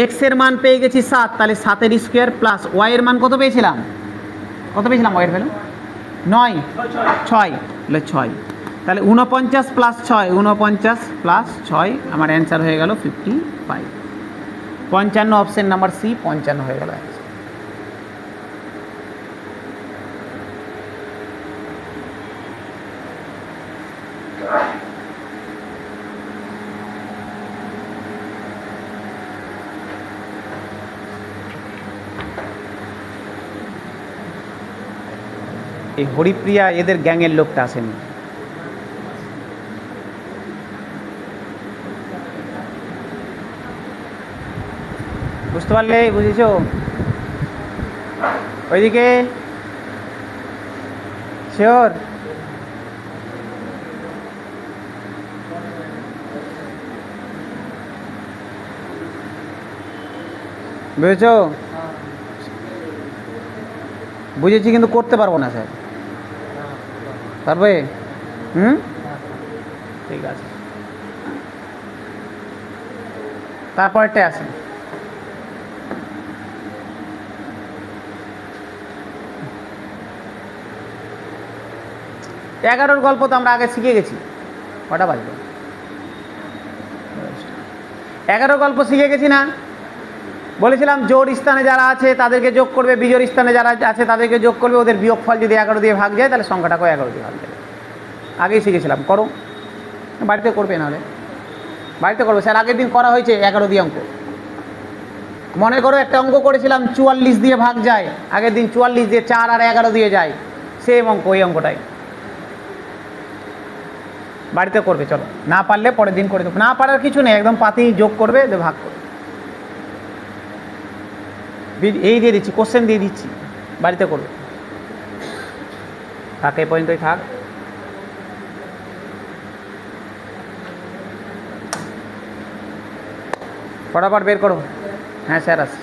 এক্সের মান পেয়ে গেছি 7, তাহলে 7 স্কোয়ার প্লাস ওয়াইয়ের মান কত পেয়েছিলাম? কত পেয়েছিলাম ওয়াইয়ের ভ্যালু? 9 6, তাহলে 6। তাহলে 49 প্লাস 6, 49 প্লাস 6, আমার অ্যান্সার হয়ে গেল 55। 55 অপশন নাম্বার সি, 55 হয়ে গেল অ্যান্সার। এই হরিপ্রিয়া এদের গ্যাংয়ের লোকটা আসেনি। বুঝতে পারলে? বুঝেছো? ওইদিকে শিওর? বুঝেছো? বুঝেছি কিন্তু করতে পারবো না স্যার। পারবে? ঠিক আছে। তারপরটা আছে, এগারোর গল্প তো আমরা আগে শিখে গেছি। কটা বাজবে? 11 গল্প শিখে গেছি না? বলেছিলাম জোড় স্থানে যারা আছে তাদেরকে যোগ করবে, বিজোড় স্থানে যারা আছে তাদেরকে যোগ করবে, ওদের বিয়োগফল যদি 11 দিয়ে ভাগ যায় তাহলে সংখ্যাটাকে 11 দিয়ে ভাগ যাবে। আগেই শিখেছিলাম, করো। বাড়িতে করবে, নাহলে বাড়িতে করবে। স্যার আগের দিন করা হয়েছে 11 দিয়ে অঙ্ক। মনে করো একটা অঙ্ক করেছিলাম 44 দিয়ে ভাগ যায়, আগের দিন 44 দিয়ে 4 আর 11 দিয়ে যায়, সেম অঙ্ক, ওই অঙ্কটাই বাড়িতে করবে। চলো, না পারলে পরের দিন করে দেবো। না পারার কিছু নেই, একদম পাতেই যোগ করবে, ভাগ করবে। এই দিয়ে দিচ্ছি, কোশ্চেন দিয়ে দিচ্ছি, বাড়িতে করবে। থাক, এই পর্যন্তই থাক। ফটাফট বের করো। হ্যাঁ স্যার আসছে।